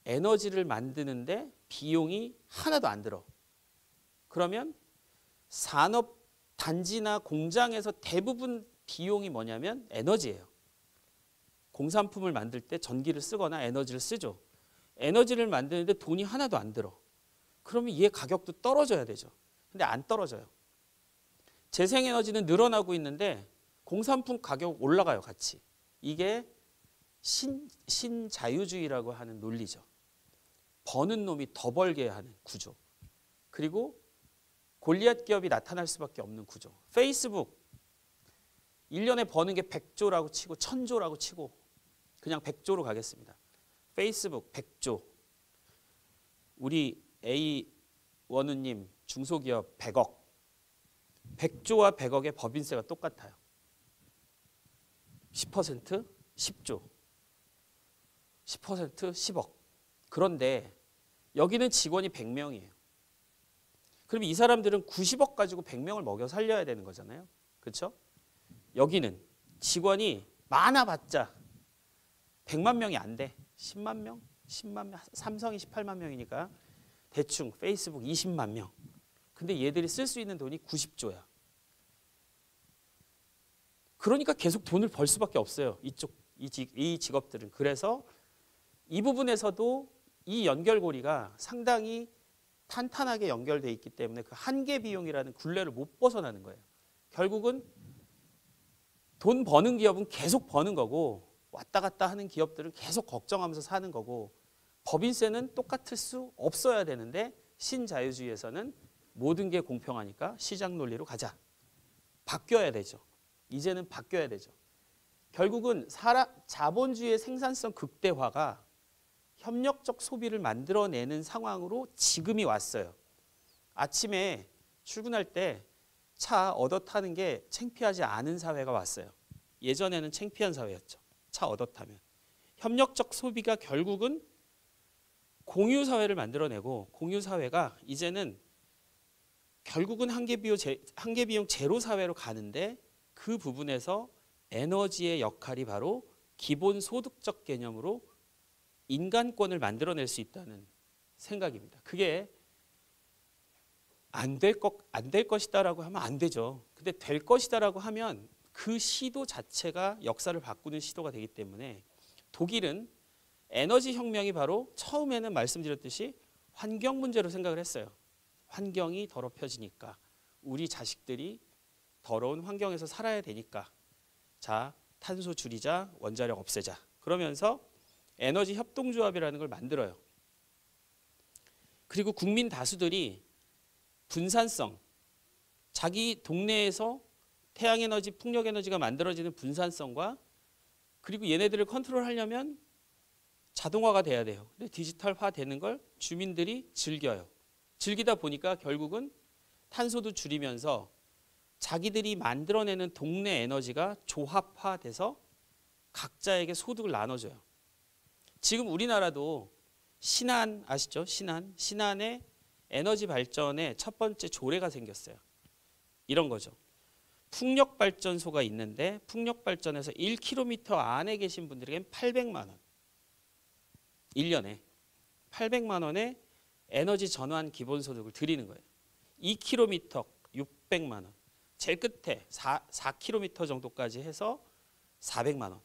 에너지를 만드는데 비용이 하나도 안 들어. 그러면 산업 단지나 공장에서 대부분 비용이 뭐냐면 에너지예요. 공산품을 만들 때 전기를 쓰거나 에너지를 쓰죠. 에너지를 만드는데 돈이 하나도 안 들어. 그러면 얘 가격도 떨어져야 되죠. 근데 안 떨어져요. 재생에너지는 늘어나고 있는데 공산품 가격 올라가요, 같이. 이게 신자유주의라고 하는 논리죠. 버는 놈이 더 벌게 하는 구조. 그리고 골리앗 기업이 나타날 수밖에 없는 구조. 페이스북 1년에 버는 게 100조라고 치고 1000조라고 치고 그냥 100조로 가겠습니다. 페이스북 100조. 우리 A 원우님 중소기업 100억. 100조와 100억의 법인세가 똑같아요. 10% 10조. 10% 10억. 그런데 여기는 직원이 100명이에요. 그럼 이 사람들은 90억 가지고 100명을 먹여 살려야 되는 거잖아요. 그렇죠? 여기는 직원이 많아봤자 100만 명이 안 돼. 10만 명? 10만 명? 삼성이 18만 명이니까 대충 페이스북 20만 명. 근데 얘들이 쓸 수 있는 돈이 90조야. 그러니까 계속 돈을 벌 수밖에 없어요. 이 직업들은. 그래서 이 부분에서도 이 연결고리가 상당히 탄탄하게 연결돼 있기 때문에 그 한계 비용이라는 굴레를 못 벗어나는 거예요. 결국은 돈 버는 기업은 계속 버는 거고 왔다 갔다 하는 기업들은 계속 걱정하면서 사는 거고 법인세는 똑같을 수 없어야 되는데 신자유주의에서는 모든 게 공평하니까 시장 논리로 가자. 바뀌어야 되죠. 이제는 바뀌어야 되죠. 결국은 자본주의의 생산성 극대화가 협력적 소비를 만들어내는 상황으로 지금이 왔어요. 아침에 출근할 때 차 얻어 타는 게 창피하지 않은 사회가 왔어요. 예전에는 창피한 사회였죠. 차 얻어 타면. 협력적 소비가 결국은 공유사회를 만들어내고 공유사회가 이제는 결국은 한계비용 제로 사회로 가는데 그 부분에서 에너지의 역할이 바로 기본소득적 개념으로 인간권을 만들어낼 수 있다는 생각입니다. 그게 안 될 것이다라고 하면 안 되죠. 근데 될 것이다라고 하면 그 시도 자체가 역사를 바꾸는 시도가 되기 때문에 독일은 에너지 혁명이 바로 처음에는 말씀드렸듯이 환경 문제로 생각을 했어요. 환경이 더럽혀지니까 우리 자식들이 더러운 환경에서 살아야 되니까 자, 탄소 줄이자, 원자력 없애자. 그러면서 에너지 협동조합이라는 걸 만들어요. 그리고 국민 다수들이 분산성, 자기 동네에서 태양에너지, 풍력에너지가 만들어지는 분산성과 그리고 얘네들을 컨트롤하려면 자동화가 돼야 돼요. 근데 디지털화 되는 걸 주민들이 즐겨요. 즐기다 보니까 결국은 탄소도 줄이면서 자기들이 만들어내는 동네 에너지가 조합화돼서 각자에게 소득을 나눠줘요. 지금 우리나라도 신안 아시죠? 신안에 에너지 발전의 첫 번째 조례가 생겼어요. 이런 거죠. 풍력발전소가 있는데 풍력발전에서 1km 안에 계신 분들에겐 800만 원. 1년에 800만 원의 에너지 전환 기본소득을 드리는 거예요. 2km 600만 원. 제일 끝에 4km 정도까지 해서 400만 원.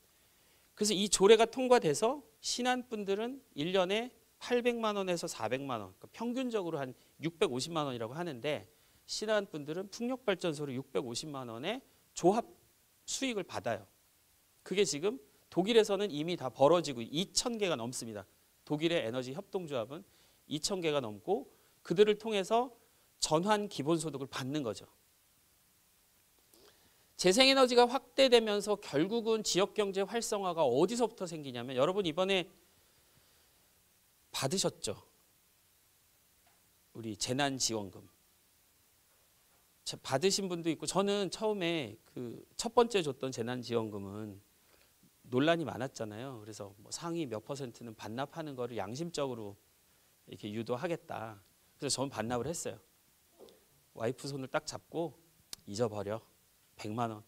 그래서 이 조례가 통과돼서 신안 분들은 1년에 800만 원에서 400만 원, 그러니까 평균적으로 한 650만 원이라고 하는데 신안 분들은 풍력발전소로 650만 원의 조합 수익을 받아요. 그게 지금 독일에서는 이미 다 벌어지고 2,000개가 넘습니다. 독일의 에너지 협동조합은 2,000개가 넘고 그들을 통해서 전환 기본소득을 받는 거죠. 재생에너지가 확대되면서 결국은 지역경제 활성화가 어디서부터 생기냐면 여러분 이번에 받으셨죠? 우리 재난지원금. 받으신 분도 있고 저는 처음에 그 첫 번째 줬던 재난지원금은 논란이 많았잖아요. 그래서 뭐 상위 몇 %는 반납하는 거를 양심적으로 이렇게 유도하겠다. 그래서 저는 반납을 했어요. 와이프 손을 딱 잡고 잊어버려. 100만 원.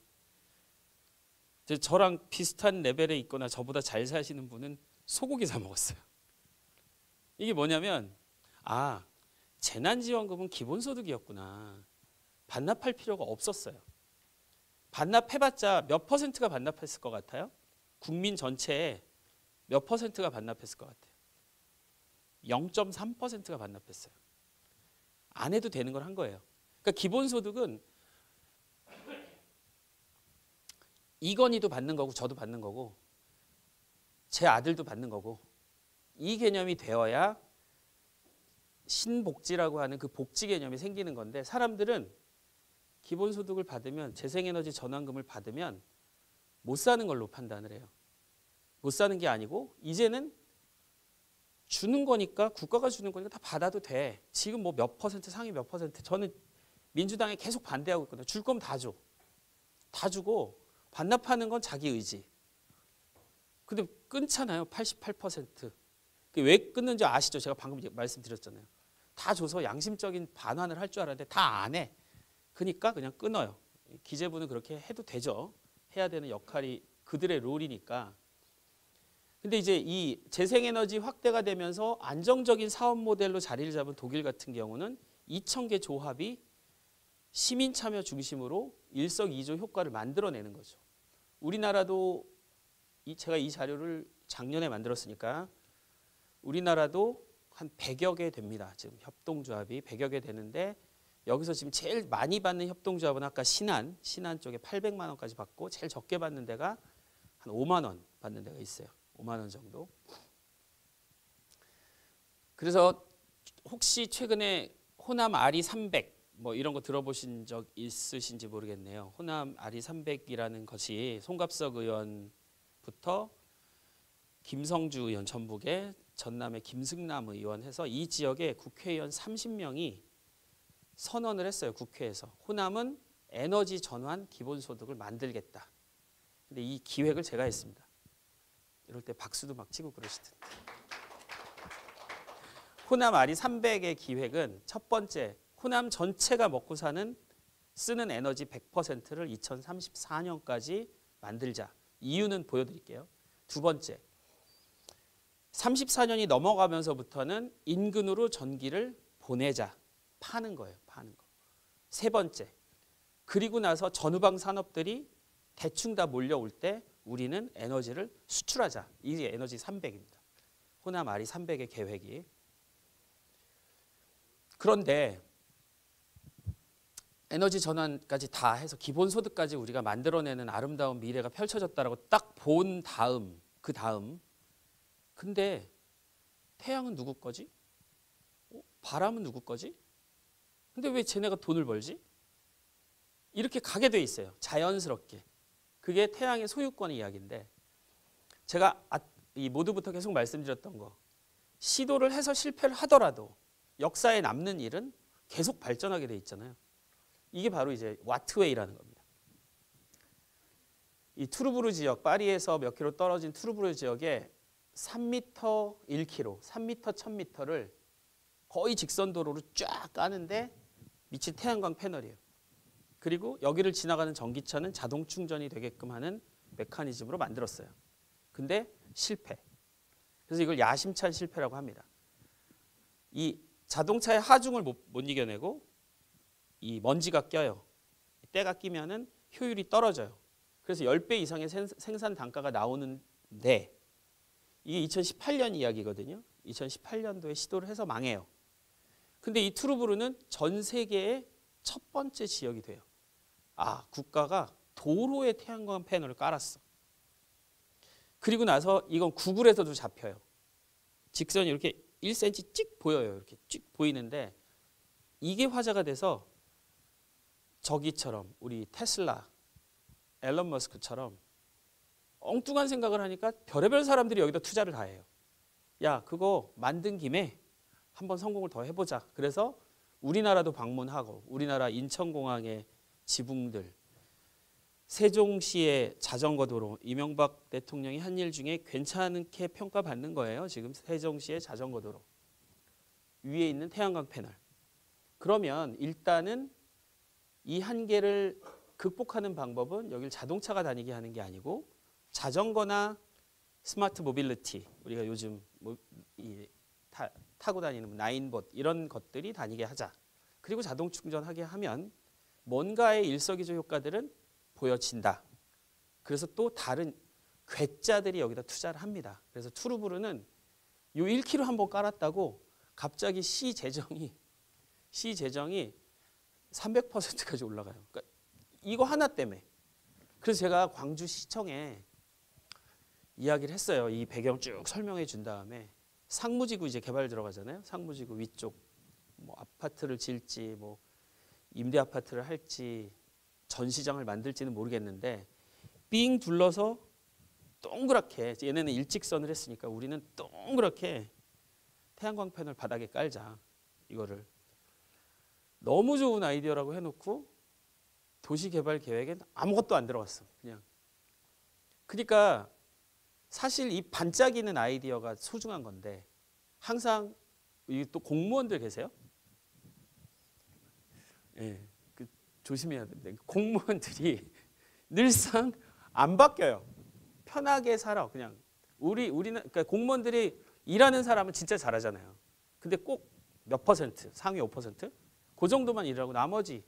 저랑 비슷한 레벨에 있거나 저보다 잘 사시는 분은 소고기 사 먹었어요. 이게 뭐냐면 재난지원금은 기본소득이었구나. 반납할 필요가 없었어요. 반납해봤자 몇 %가 반납했을 것 같아요? 국민 전체에 몇 %가 반납했을 것 같아요? 0.3%가 반납했어요. 안 해도 되는 걸 한 거예요. 그러니까 기본소득은 이건희도 받는 거고 저도 받는 거고 제 아들도 받는 거고 이 개념이 되어야 신복지라고 하는 그 복지 개념이 생기는 건데 사람들은 기본소득을 받으면 재생에너지 전환금을 받으면 못 사는 걸로 판단을 해요. 못 사는 게 아니고 이제는 주는 거니까 국가가 주는 거니까 다 받아도 돼. 지금 뭐 몇 %, 상위 몇 %. 저는 민주당에 계속 반대하고 있거든요. 줄 거면 다 줘. 다 주고 반납하는 건 자기 의지. 근데 끊잖아요. 88%. 왜 끊는지 아시죠? 제가 방금 말씀드렸잖아요. 다 줘서 양심적인 반환을 할 줄 알았는데 다 안 해. 그러니까 그냥 끊어요. 기재부는 그렇게 해도 되죠. 해야 되는 역할이 그들의 롤이니까. 근데 이제 이 재생에너지 확대가 되면서 안정적인 사업 모델로 자리를 잡은 독일 같은 경우는 2,000개 조합이 시민 참여 중심으로 일석이조 효과를 만들어내는 거죠. 우리나라도 제가 이 자료를 작년에 만들었으니까 우리나라도 한 100여 개 됩니다. 지금 협동조합이 100여 개 되는데 여기서 지금 제일 많이 받는 협동조합은 아까 신안 쪽에 800만 원까지 받고 제일 적게 받는 데가 한 5만 원 받는 데가 있어요. 5만 원 정도. 그래서 혹시 최근에 호남 아리 300 뭐 이런 거 들어보신 적 있으신지 모르겠네요. 호남 아리 300이라는 것이 송갑석 의원부터 김성주 의원 전북에 전남의 김승남 의원 해서 이 지역에 국회의원 30명이 선언을 했어요. 국회에서. 호남은 에너지 전환 기본소득을 만들겠다. 근데 이 기획을 제가 했습니다. 이럴 때 박수도 막 치고 그러시던데. 호남 아리 300의 기획은 첫 번째, 호남 전체가 먹고 쓰는 에너지 100%를 2034년까지 만들자. 이유는 보여드릴게요. 두 번째, 34년이 넘어가면서부터는 인근으로 전기를 보내자. 파는 거예요. 파는 거. 세 번째, 그리고 나서 전후방 산업들이 대충 다 몰려올 때 우리는 에너지를 수출하자. 이게 에너지 300입니다. 호남 아리 300의 계획이. 그런데 에너지 전환까지 다 해서 기본소득까지 우리가 만들어내는 아름다운 미래가 펼쳐졌다라고 딱 본 다음, 그 다음, 근데 태양은 누구 거지? 바람은 누구 거지? 근데 왜 쟤네가 돈을 벌지? 이렇게 가게 돼 있어요. 자연스럽게. 그게 태양의 소유권 이야기인데 제가 이 모두부터 계속 말씀드렸던 거, 시도를 해서 실패를 하더라도 역사에 남는 일은 계속 발전하게 돼 있잖아요. 이게 바로 이제 와트웨이라는 겁니다. 이 투르브르 지역, 파리에서 몇 킬로 떨어진 투르브르 지역에 3m 1km, 3m 1000m를 거의 직선도로로 쫙 까는데 미친 태양광 패널이에요. 그리고 여기를 지나가는 전기차는 자동 충전이 되게끔 하는 메커니즘으로 만들었어요. 근데 실패. 그래서 이걸 야심찬 실패라고 합니다. 이 자동차의 하중을 못 이겨내고 이 먼지가 껴요. 때가 끼면은 효율이 떨어져요. 그래서 10배 이상의 생산 단가가 나오는데 이게 2018년 이야기거든요. 2018년도에 시도를 해서 망해요. 근데 이 투르브르는 전 세계의 첫 번째 지역이 돼요. 아, 국가가 도로에 태양광 패널을 깔았어. 그리고 나서 이건 구글에서도 잡혀요. 직선이 이렇게 1cm 찍 보여요. 이렇게 찍 보이는데 이게 화제가 돼서 저기처럼 우리 테슬라, 앨런 머스크처럼 엉뚱한 생각을 하니까 별의별 사람들이 여기다 투자를 다 해요. 야, 그거 만든 김에 한번 성공을 더 해보자. 그래서 우리나라도 방문하고 우리나라 인천공항의 지붕들, 세종시의 자전거 도로, 이명박 대통령이 한 일 중에 괜찮게 평가받는 거예요. 지금 세종시의 자전거 도로 위에 있는 태양광 패널. 그러면 일단은 이 한계를 극복하는 방법은 여길 자동차가 다니게 하는 게 아니고 자전거나 스마트 모빌리티, 우리가 요즘 타고 다니는 나인봇 이런 것들이 다니게 하자. 그리고 자동 충전하게 하면 뭔가의 일석이조 효과들은 보여진다. 그래서 또 다른 괴짜들이 여기다 투자를 합니다. 그래서 투르브르는 요 1km 한번 깔았다고 갑자기 시 재정이 300%까지 올라가요. 그러니까 이거 하나 때문에. 그래서 제가 광주시청에 이야기를 했어요. 이 배경 쭉 설명해 준 다음에 상무지구 이제 개발 들어가잖아요. 상무지구 위쪽 뭐 아파트를 지을지 뭐 임대 아파트를 할지 전시장을 만들지는 모르겠는데 삥 둘러서 동그랗게, 얘네는 일직선을 했으니까 우리는 동그랗게 태양광 패널 바닥에 깔자. 이거를 너무 좋은 아이디어라고 해놓고 도시개발 계획엔 아무것도 안 들어갔어. 그냥. 그러니까 사실 이 반짝이는 아이디어가 소중한 건데 항상 또 공무원들 계세요? 예, 조심해야 됩니다. 공무원들이 늘상 안 바뀌어요. 편하게 살아. 그냥 우리는 그러니까 공무원들이 일하는 사람은 진짜 잘하잖아요. 근데 꼭 몇 퍼센트, 상위 5%? 그 정도만 일하고 나머지.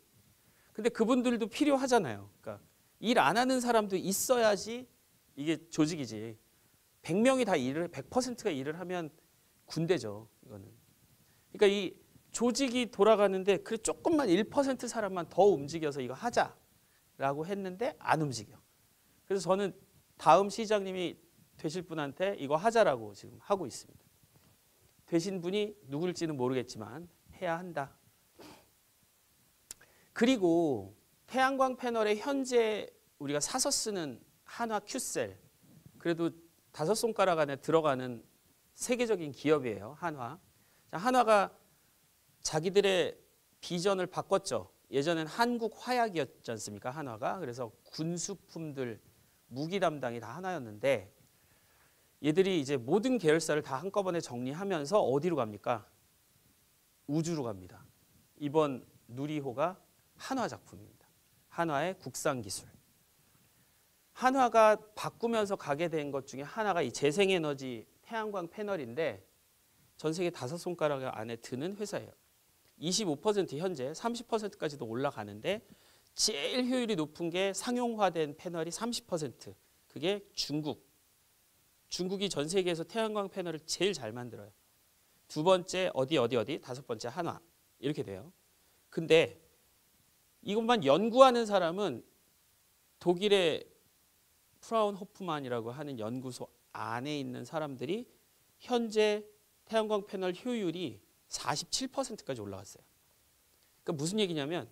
근데 그분들도 필요하잖아요. 그러니까 일 안 하는 사람도 있어야지 이게 조직이지. 100명이 다 100%가 일을 하면 군대죠. 이거는. 그러니까 이 조직이 돌아가는데 그 조금만 1% 사람만 더 움직여서 이거 하자라고 했는데 안 움직여. 그래서 저는 다음 시장님이 되실 분한테 이거 하자라고 지금 하고 있습니다. 되신 분이 누굴지는 모르겠지만 해야 한다. 그리고 태양광 패널에 현재 우리가 사서 쓰는 한화 큐셀, 그래도 5손가락 안에 들어가는 세계적인 기업이에요. 한화. 한화가 자기들의 비전을 바꿨죠. 예전엔 한국 화약이었지 않습니까? 한화가. 그래서 군수품들, 무기 담당이 다 하나였는데 얘들이 이제 모든 계열사를 다 한꺼번에 정리하면서 어디로 갑니까? 우주로 갑니다. 이번 누리호가 한화 작품입니다. 한화의 국산 기술. 한화가 바꾸면서 가게 된 것 중에 하나가 이 재생에너지 태양광 패널인데 전 세계 5손가락 안에 드는 회사예요. 25% 현재 30%까지도 올라가는데 제일 효율이 높은 게 상용화된 패널이 30%. 그게 중국. 중국이 전 세계에서 태양광 패널을 제일 잘 만들어요. 두 번째 어디, 다섯 번째 한화. 이렇게 돼요. 근데 이것만 연구하는 사람은 독일의 프라운호프만이라고 하는 연구소 안에 있는 사람들이 현재 태양광 패널 효율이 47%까지 올라갔어요. 그러니까 무슨 얘기냐면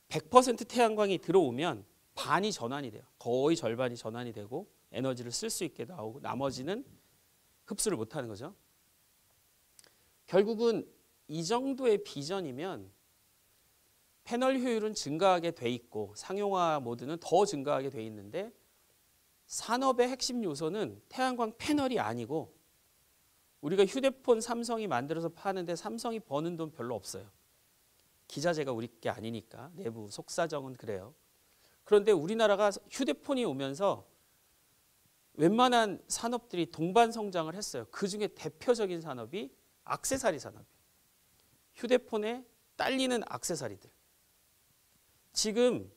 100% 태양광이 들어오면 반이 전환이 돼요. 거의 절반이 전환이 되고 에너지를 쓸 수 있게 나오고 나머지는 흡수를 못하는 거죠. 결국은 이 정도의 비전이면 패널 효율은 증가하게 돼 있고 상용화 모드는 더 증가하게 돼 있는데 산업의 핵심 요소는 태양광 패널이 아니고 우리가 휴대폰 삼성이 만들어서 파는데 삼성이 버는 돈 별로 없어요. 기자재가 우리 게 아니니까 내부 속사정은 그래요. 그런데 우리나라가 휴대폰이 오면서 웬만한 산업들이 동반 성장을 했어요. 그중에 대표적인 산업이 액세서리 산업이에요. 휴대폰에 딸리는 액세서리들. 지금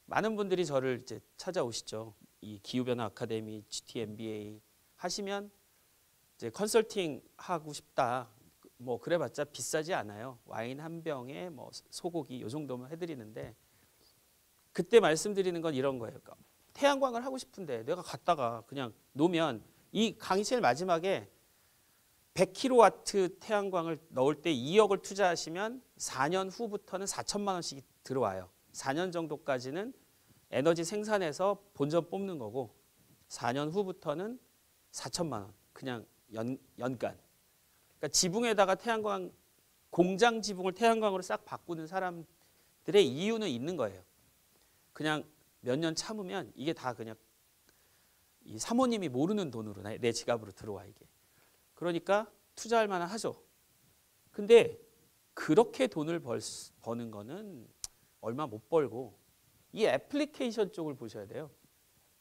많은 분들이 저를 이제 찾아오시죠. 이 기후변화 아카데미, GTMBA 하시면 이제 컨설팅 하고 싶다. 뭐 그래봤자 비싸지 않아요. 와인 한 병에 뭐 소고기 요 정도면 해드리는데 그때 말씀드리는 건 이런 거예요. 그러니까 태양광을 하고 싶은데 내가 갔다가 그냥 놓으면 이 강의 제일 마지막에 100kW 태양광을 넣을 때 2억을 투자하시면 4년 후부터는 4천만 원씩 들어와요. 4년 정도까지는 에너지 생산해서 본전 뽑는 거고 4년 후부터는 4천만 원 그냥 연간. 그러니까 지붕에다가 태양광 공장 지붕을 태양광으로 싹 바꾸는 사람들의 이유는 있는 거예요. 그냥 몇 년 참으면 이게 다 그냥 이 사모님이 모르는 돈으로 내 지갑으로 들어와 이게. 그러니까 투자할 만한 하죠. 근데 그렇게 돈을 버는 거는 얼마 못 벌고 이 애플리케이션 쪽을 보셔야 돼요.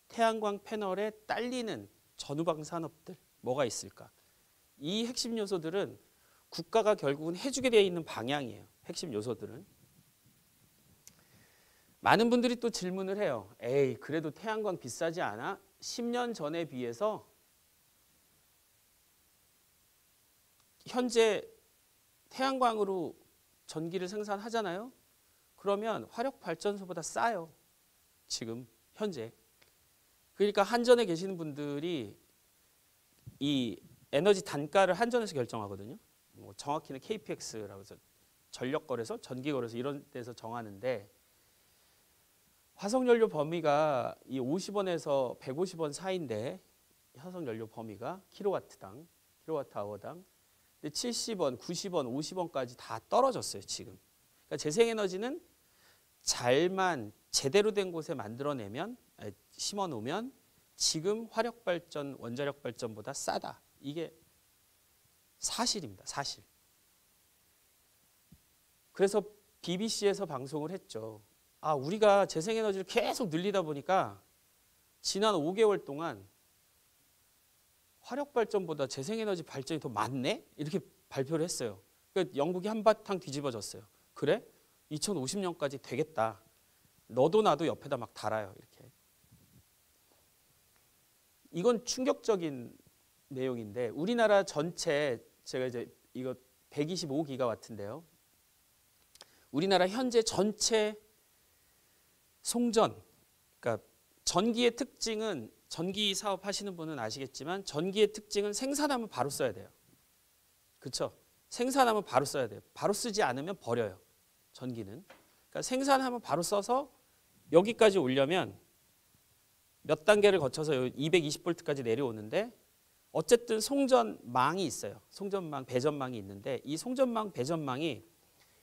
태양광 패널에 딸리는 전후방 산업들 뭐가 있을까? 이 핵심 요소들은 국가가 결국은 해주게 되어 있는 방향이에요. 핵심 요소들은. 많은 분들이 또 질문을 해요. 에이 그래도 태양광 비싸지 않아? 10년 전에 비해서 현재 태양광으로 전기를 생산하잖아요. 그러면 화력발전소보다 싸요. 지금 현재. 그러니까 한전에 계시는 분들이 이 에너지 단가를 한전에서 결정하거든요. 뭐 정확히는 KPX라고 해서 전력거래소, 전기거래소 이런 데서 정하는데 화석연료 범위가 이 50원에서 150원 사이인데 화석연료 범위가 킬로와트아워당. 근데 70원, 90원, 50원까지 다 떨어졌어요 지금. 그러니까 재생에너지는 잘만 제대로 된 곳에 만들어내면 심어놓으면 지금 화력발전, 원자력발전보다 싸다. 이게 사실입니다. 사실. 그래서 BBC에서 방송을 했죠. 아, 우리가 재생에너지를 계속 늘리다 보니까 지난 5개월 동안 화력발전보다 재생에너지 발전이 더 많네? 이렇게 발표를 했어요. 그러니까 영국이 한바탕 뒤집어졌어요. 그래? 2050년까지 되겠다. 너도 나도 옆에다 막 달아요. 이렇게. 이건 충격적인 내용인데 우리나라 전체 제가 이제 이거 125기가와트인데요. 우리나라 현재 전체 송전, 그러니까 전기의 특징은 전기 사업 하시는 분은 아시겠지만 전기의 특징은 생산하면 바로 써야 돼요. 그렇죠? 생산하면 바로 써야 돼요. 바로 쓰지 않으면 버려요. 전기는. 그러니까 생산하면 바로 써서 여기까지 오려면 몇 단계를 거쳐서 220V까지 내려오는데 어쨌든 송전망이 있어요. 송전망, 배전망이 있는데 이 송전망, 배전망이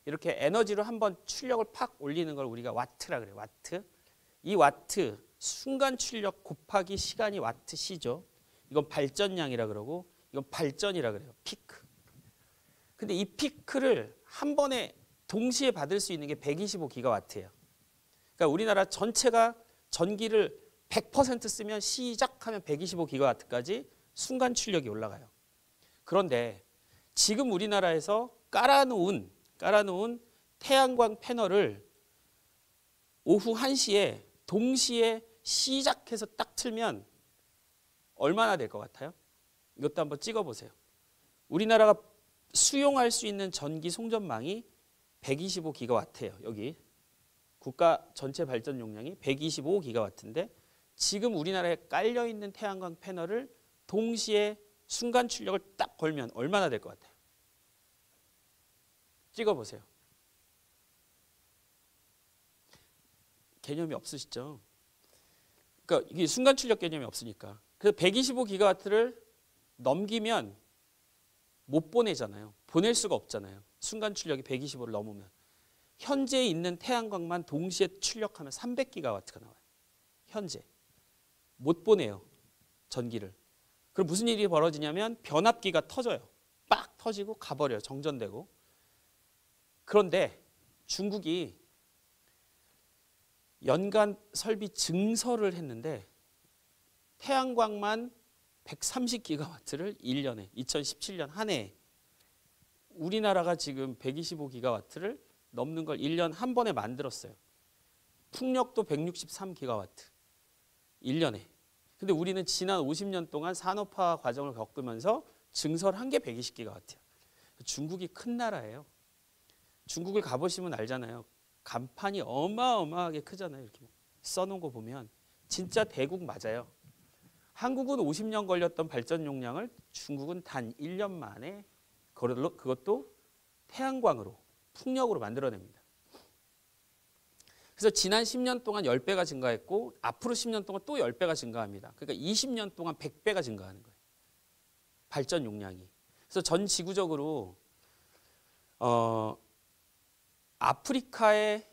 이렇게 에너지로 한번 출력을 팍 올리는 걸 우리가 와트라 그래요. 와트. 이 와트 순간 출력 곱하기 시간이 와트 C죠. 이건 발전량이라 그러고 이건 발전이라 그래요. 피크. 근데 이 피크를 한 번에 동시에 받을 수 있는 게 125기가와트예요. 그러니까 우리나라 전체가 전기를 100% 쓰면 시작하면 125기가와트까지 순간 출력이 올라가요. 그런데 지금 우리나라에서 깔아놓은 태양광 패널을 오후 1시에 동시에 시작해서 딱 틀면 얼마나 될 것 같아요? 이것도 한번 찍어보세요. 우리나라가 수용할 수 있는 전기 송전망이 125기가와트예요. 여기 국가 전체 발전 용량이 125기가와트인데 지금 우리나라에 깔려있는 태양광 패널을 동시에 순간 출력을 딱 걸면 얼마나 될 것 같아요? 찍어보세요. 개념이 없으시죠? 그러니까 이게 순간 출력 개념이 없으니까. 그래서 125기가와트를 넘기면 못 보내잖아요. 보낼 수가 없잖아요. 순간 출력이 125를 넘으면. 현재 있는 태양광만 동시에 출력하면 300기가와트가 나와요. 현재. 못 보내요. 전기를. 그럼 무슨 일이 벌어지냐면 변압기가 터져요. 빡 터지고 가버려요. 정전되고. 그런데 중국이 연간 설비 증설을 했는데 태양광만 130기가와트를 1년에 2017년 한 해에 우리나라가 지금 125기가와트를 넘는 걸 1년 한 번에 만들었어요. 풍력도 163기가와트 1년에. 근데 우리는 지난 50년 동안 산업화 과정을 겪으면서 증설한 게 120기가와트야. 중국이 큰 나라예요. 중국을 가보시면 알잖아요. 간판이 어마어마하게 크잖아요. 이렇게 써놓은 거 보면 진짜 대국 맞아요. 한국은 50년 걸렸던 발전 용량을 중국은 단 1년 만에 그것도 태양광으로 풍력으로 만들어냅니다. 그래서 지난 10년 동안 10배가 증가했고 앞으로 10년 동안 또 10배가 증가합니다. 그러니까 20년 동안 100배가 증가하는 거예요. 발전 용량이. 그래서 전 지구적으로 아프리카의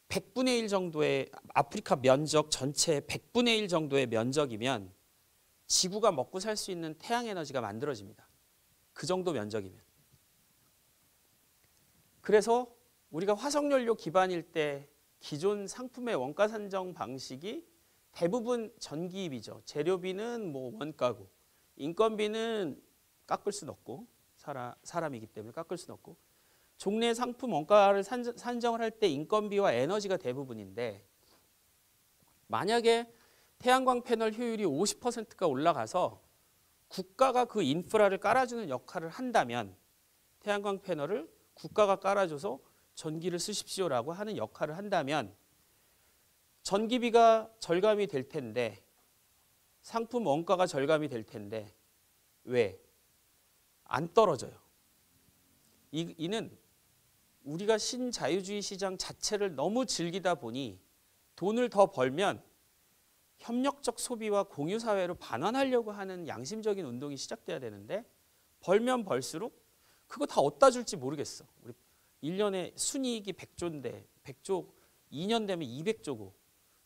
100분의 1 정도의 아프리카 면적 전체의 100분의 1 정도의 면적이면 지구가 먹고 살 수 있는 태양에너지가 만들어집니다. 그 정도 면적이면. 그래서 우리가 화석연료 기반일 때 기존 상품의 원가 산정 방식이 대부분 전기비죠. 재료비는 뭐 원가고 인건비는 깎을 수는 없고 사람이기 때문에 깎을 수는 없고 종래 상품 원가를 산정을 할 때 인건비와 에너지가 대부분인데 만약에 태양광 패널 효율이 50%가 올라가서 국가가 그 인프라를 깔아주는 역할을 한다면 태양광 패널을 국가가 깔아줘서 전기를 쓰십시오라고 하는 역할을 한다면 전기비가 절감이 될 텐데 상품 원가가 절감이 될 텐데 왜? 안 떨어져요. 이는 우리가 신자유주의 시장 자체를 너무 즐기다 보니 돈을 더 벌면 협력적 소비와 공유사회로 반환하려고 하는 양심적인 운동이 시작돼야 되는데 벌면 벌수록 그거 다 어디다 줄지 모르겠어. 우리 1년에 순이익이 100조인데 100조 2년 되면 200조고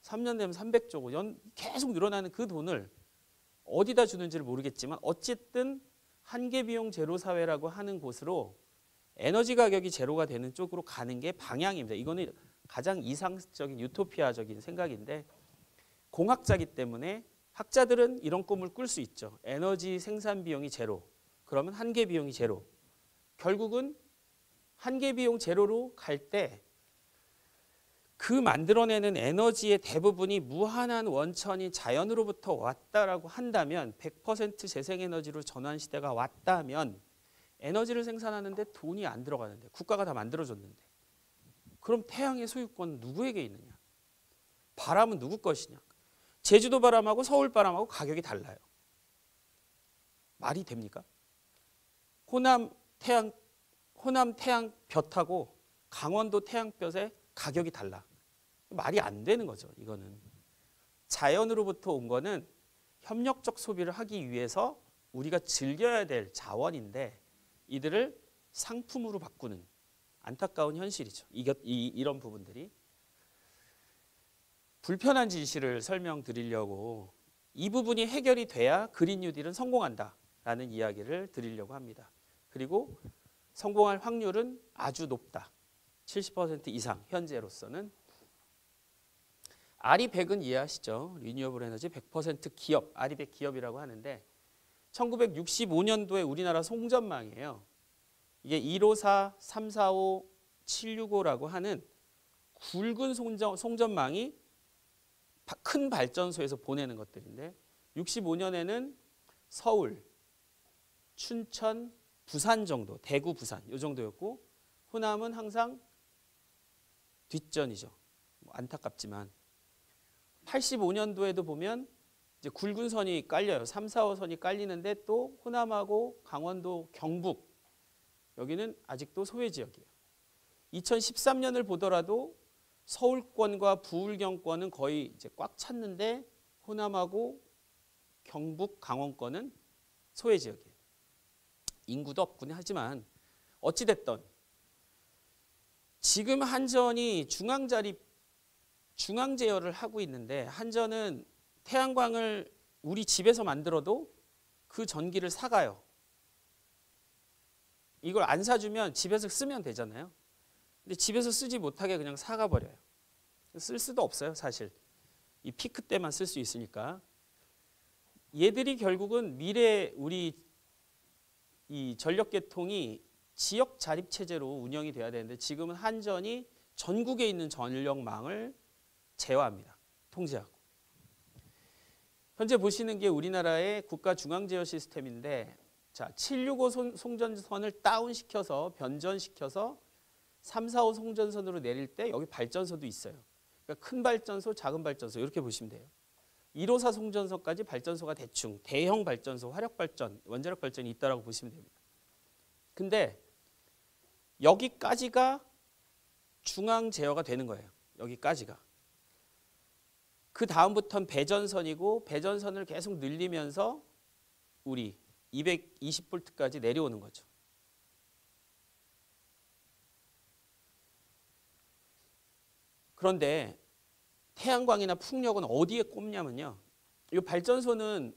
3년 되면 300조고 계속 늘어나는 그 돈을 어디다 주는지를 모르겠지만 어쨌든 한계비용 제로사회라고 하는 곳으로 에너지 가격이 제로가 되는 쪽으로 가는 게 방향입니다. 이거는 가장 이상적인 유토피아적인 생각인데 공학자기 때문에 학자들은 이런 꿈을 꿀 수 있죠. 에너지 생산 비용이 제로. 그러면 한계 비용이 제로. 결국은 한계 비용 제로로 갈 때 그 만들어내는 에너지의 대부분이 무한한 원천이 자연으로부터 왔다라고 한다면 100% 재생에너지로 전환 시대가 왔다면 에너지를 생산하는데 돈이 안 들어가는데 국가가 다 만들어줬는데 그럼 태양의 소유권은 누구에게 있느냐? 바람은 누구 것이냐? 제주도 바람하고 서울 바람하고 가격이 달라요. 말이 됩니까? 호남 태양 볕하고 강원도 태양볕의 가격이 달라. 말이 안 되는 거죠. 이거는 자연으로부터 온 거는 협력적 소비를 하기 위해서 우리가 즐겨야 될 자원인데 이들을 상품으로 바꾸는 안타까운 현실이죠. 이런 부분들이 불편한 진실을 설명드리려고 이 부분이 해결이 돼야 그린 뉴딜은 성공한다라는 이야기를 드리려고 합니다. 그리고 성공할 확률은 아주 높다. 70% 이상 현재로서는. 아리백은 이해하시죠? 리뉴어블 에너지 100% 기업, 아리백 기업이라고 하는데 1965년도에 우리나라 송전망이에요. 이게 154, 345, 765라고 하는 굵은 송전망이 큰 발전소에서 보내는 것들인데 65년에는 서울, 춘천, 부산 정도, 대구, 부산 이 정도였고 호남은 항상 뒷전이죠. 안타깝지만 85년도에도 보면 이제 굵은 선이 깔려요. 3, 4, 5선이 깔리는데 또 호남하고 강원도, 경북 여기는 아직도 소외 지역이에요. 2013년을 보더라도 서울권과 부울경권은 거의 이제 꽉 찼는데 호남하고 경북, 강원권은 소외 지역이에요. 인구도 없군 하지만 어찌 됐든 지금 한전이 중앙 제어를 하고 있는데 한전은 태양광을 우리 집에서 만들어도 그 전기를 사가요. 이걸 안 사주면 집에서 쓰면 되잖아요. 근데 집에서 쓰지 못하게 그냥 사가 버려요. 쓸 수도 없어요, 사실. 이 피크 때만 쓸 수 있으니까. 얘들이 결국은 미래 우리 이 전력계통이 지역 자립 체제로 운영이 돼야 되는데 지금은 한전이 전국에 있는 전력망을 제어합니다. 통제하고. 현재 보시는 게 우리나라의 국가 중앙 제어 시스템인데 자, 765 송전선을 다운시켜서 변전시켜서 345 송전선으로 내릴 때 여기 발전소도 있어요. 그러니까 큰 발전소, 작은 발전소 이렇게 보시면 돼요. 154 송전선까지 발전소가 대충 대형 발전소, 화력 발전, 원자력 발전이 있다라고 보시면 됩니다. 근데 여기까지가 중앙 제어가 되는 거예요. 여기까지가. 그 다음부터는 배전선이고 배전선을 계속 늘리면서 우리 220V까지 내려오는 거죠. 그런데 태양광이나 풍력은 어디에 꼽냐면요. 이 발전소는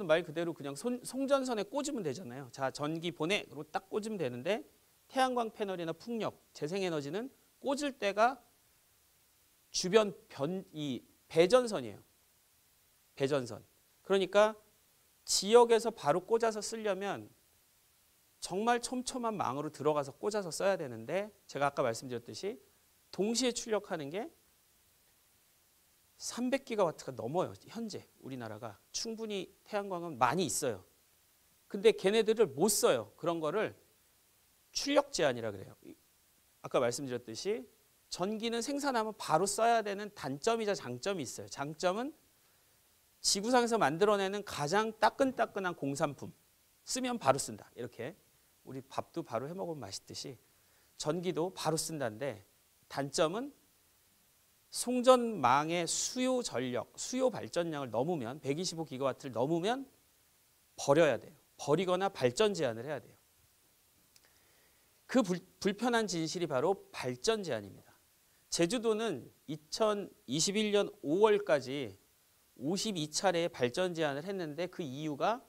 말 그대로 그냥 송전선에 꽂으면 되잖아요. 자, 전기 보내. 그리고 딱 꽂으면 되는데 태양광 패널이나 풍력, 재생에너지는 꽂을 때가 주변 이 배전선이에요. 배전선. 그러니까 지역에서 바로 꽂아서 쓰려면 정말 촘촘한 망으로 들어가서 꽂아서 써야 되는데 제가 아까 말씀드렸듯이 동시에 출력하는 게 300기가와트가 넘어요. 현재 우리나라가. 충분히 태양광은 많이 있어요. 근데 걔네들을 못 써요. 그런 거를 출력 제한이라 그래요. 아까 말씀드렸듯이 전기는 생산하면 바로 써야 되는 단점이자 장점이 있어요. 장점은 지구상에서 만들어내는 가장 따끈따끈한 공산품. 쓰면 바로 쓴다. 이렇게 우리 밥도 바로 해먹으면 맛있듯이 전기도 바로 쓴다는데 단점은 송전망의 수요 전력, 수요 발전량을 넘으면 125기가와트를 넘으면 버려야 돼요. 버리거나 발전 제한을 해야 돼요. 그 불편한 진실이 바로 발전 제한입니다. 제주도는 2021년 5월까지 52차례의 발전 제한을 했는데 그 이유가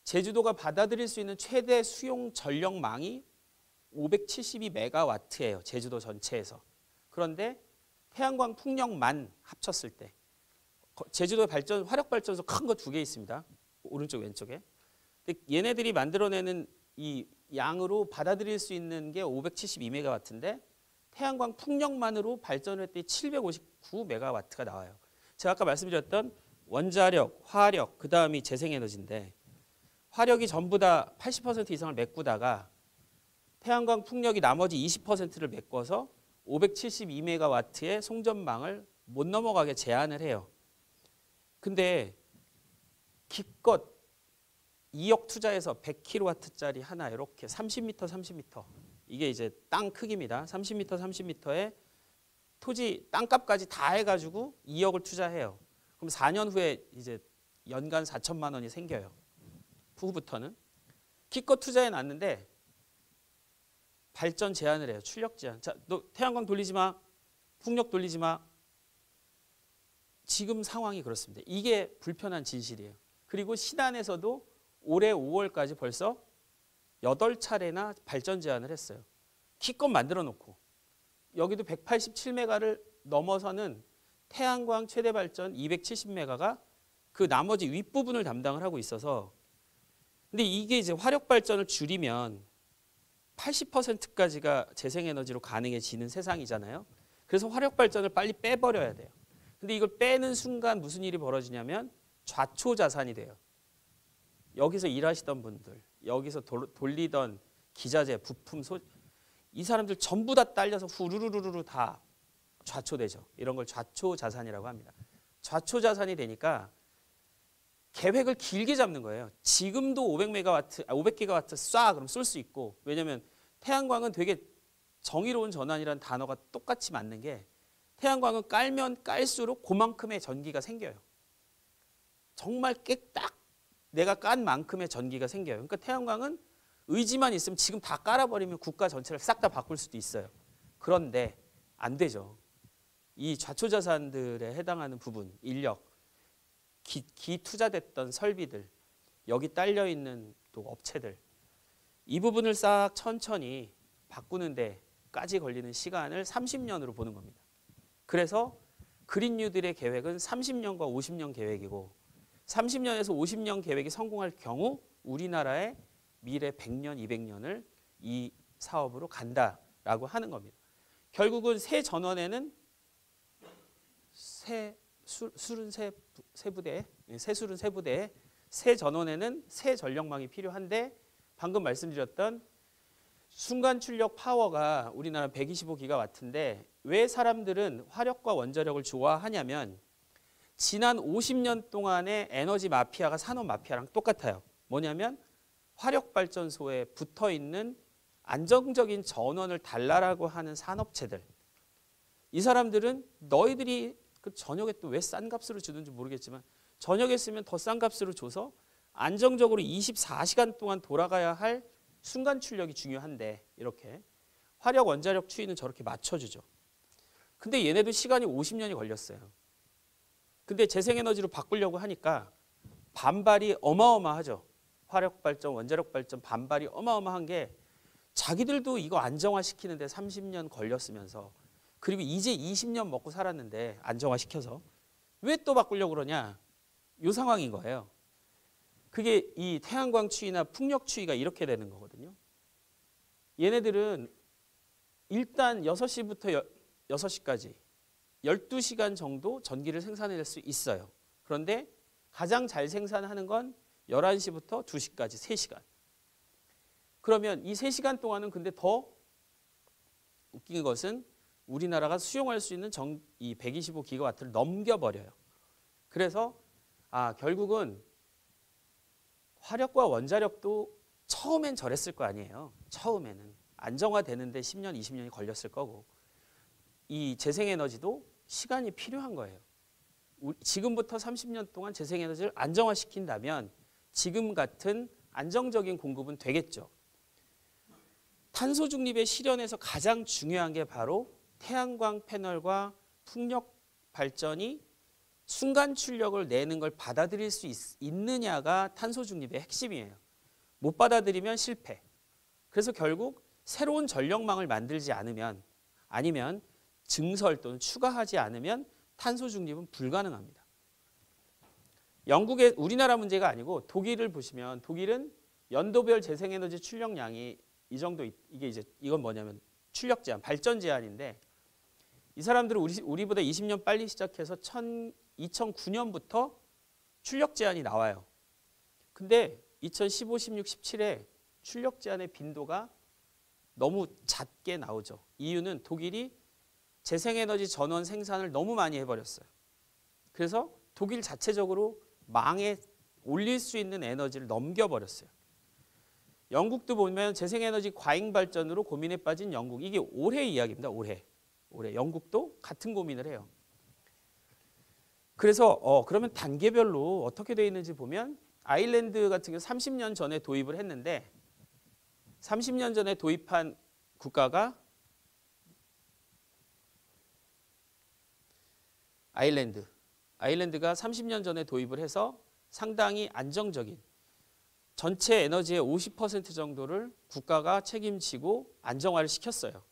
제주도가 받아들일 수 있는 최대 수용 전력망이 572메가와트예요. 제주도 전체에서. 그런데 태양광 풍력만 합쳤을 때 제주도에 화력 발전소 큰 거 2개 있습니다. 오른쪽 왼쪽에. 근데 얘네들이 만들어내는 이 양으로 받아들일 수 있는 게 572메가와트인데 태양광 풍력만으로 발전을 했더니 759메가와트가 나와요. 제가 아까 말씀드렸던 원자력, 화력, 그 다음이 재생에너지인데 화력이 전부 다 80% 이상을 메꾸다가 태양광 풍력이 나머지 20%를 메꿔서 572메가와트의 송전망을 못 넘어가게 제한을 해요. 근데 기껏 2억 투자해서 100kW짜리 하나 이렇게 30m, 30m 이게 이제 땅 크기입니다. 30m, 30m에 토지 땅값까지 다 해가지고 2억을 투자해요. 그럼 4년 후에 이제 연간 4천만 원이 생겨요. 후부터는 기껏 투자해 놨는데 발전 제한을 해요. 출력 제한. 자, 너 태양광 돌리지 마. 풍력 돌리지 마. 지금 상황이 그렇습니다. 이게 불편한 진실이에요. 그리고 신안에서도 올해 5월까지 벌써 8차례나 발전 제한을 했어요. 기껏 만들어 놓고 여기도 187메가를 넘어서는 태양광 최대 발전 270메가가 그 나머지 윗부분을 담당을 하고 있어서 근데 이게 이제 화력 발전을 줄이면 80%까지가 재생에너지로 가능해지는 세상이잖아요. 그래서 화력 발전을 빨리 빼버려야 돼요. 근데 이걸 빼는 순간 무슨 일이 벌어지냐면 좌초자산이 돼요. 여기서 일하시던 분들, 여기서 돌리던 기자재, 부품, 이 사람들 전부 다 딸려서 후루루루루 다 좌초되죠. 이런 걸 좌초자산이라고 합니다. 좌초자산이 되니까 계획을 길게 잡는 거예요. 지금도 500기가와트 쏴 그럼 쏠 수 있고 왜냐하면 태양광은 되게 정의로운 전환이라는 단어가 똑같이 맞는 게 태양광은 깔면 깔수록 그만큼의 전기가 생겨요. 정말 깨딱 내가 깐 만큼의 전기가 생겨요. 그러니까 태양광은 의지만 있으면 지금 다 깔아버리면 국가 전체를 싹 다 바꿀 수도 있어요. 그런데 안 되죠. 이 좌초자산들에 해당하는 부분, 인력, 기 투자됐던 설비들, 여기 딸려있는 또 업체들 이 부분을 싹 천천히 바꾸는 데까지 걸리는 시간을 30년으로 보는 겁니다. 그래서 그린 뉴딜의 계획은 30년과 50년 계획이고 30년에서 50년 계획이 성공할 경우 우리나라의 미래 100년, 200년을 이 사업으로 간다라고 하는 겁니다. 결국은 새 전원에는 새술은 세 부대에 새 전원에는 새 전력망이 필요한데 방금 말씀드렸던 순간 출력 파워가 우리나라 125기가와트인데 왜 사람들은 화력과 원자력을 좋아하냐면 지난 50년 동안의 에너지 마피아가 산업 마피아랑 똑같아요. 뭐냐면 화력발전소에 붙어있는 안정적인 전원을 달라라고 하는 산업체들. 이 사람들은 너희들이 그 저녁에 또 왜 싼 값으로 주는지 모르겠지만 저녁에 쓰면 더 싼 값으로 줘서 안정적으로 24시간 동안 돌아가야 할 순간 출력이 중요한데 이렇게 화력 원자력 추이는 저렇게 맞춰주죠. 근데 얘네도 시간이 50년이 걸렸어요. 근데 재생에너지로 바꾸려고 하니까 반발이 어마어마하죠. 화력 발전, 원자력 발전 반발이 어마어마한 게 자기들도 이거 안정화시키는데 30년 걸렸으면서 그리고 이제 20년 먹고 살았는데 안정화시켜서 왜 또 바꾸려고 그러냐? 이 상황인 거예요. 그게 이 태양광 추이나 풍력 추이가 이렇게 되는 거거든요. 얘네들은 일단 6시부터 6시까지 12시간 정도 전기를 생산해낼 수 있어요. 그런데 가장 잘 생산하는 건 11시부터 2시까지 3시간. 그러면 이 3시간 동안은 근데 더 웃긴 것은 우리나라가 수용할 수 있는 이 125기가와트를 넘겨버려요. 그래서 결국은 화력과 원자력도 처음엔 저랬을 거 아니에요. 처음에는 안정화되는데 10년, 20년이 걸렸을 거고 이 재생에너지도 시간이 필요한 거예요. 지금부터 30년 동안 재생에너지를 안정화시킨다면 지금 같은 안정적인 공급은 되겠죠. 탄소 중립의 실현에서 가장 중요한 게 바로 태양광 패널과 풍력 발전이 순간 출력을 내는 걸 받아들일 수 있느냐가 탄소 중립의 핵심이에요. 못 받아들이면 실패. 그래서 결국 새로운 전력망을 만들지 않으면 아니면 증설 또는 추가하지 않으면 탄소 중립은 불가능합니다. 영국의 우리나라 문제가 아니고 독일을 보시면 독일은 연도별 재생에너지 출력량이 이 정도 이게 이제 이건 뭐냐면 출력 제한, 발전 제한인데 이 사람들은 우리보다 20년 빨리 시작해서 2009년부터 출력 제한이 나와요. 근데 2015, 16, 17에 출력 제한의 빈도가 너무 작게 나오죠. 이유는 독일이 재생에너지 전원 생산을 너무 많이 해버렸어요. 그래서 독일 자체적으로 망에 올릴 수 있는 에너지를 넘겨버렸어요. 영국도 보면 재생에너지 과잉 발전으로 고민에 빠진 영국. 이게 올해 이야기입니다. 올해 영국도 같은 고민을 해요. 그래서 그러면 단계별로 어떻게 되어 있는지 보면 아일랜드 같은 경우 30년 전에 도입을 했는데 30년 전에 도입한 국가가 아일랜드가 30년 전에 도입을 해서 상당히 안정적인 전체 에너지의 50% 정도를 국가가 책임지고 안정화를 시켰어요.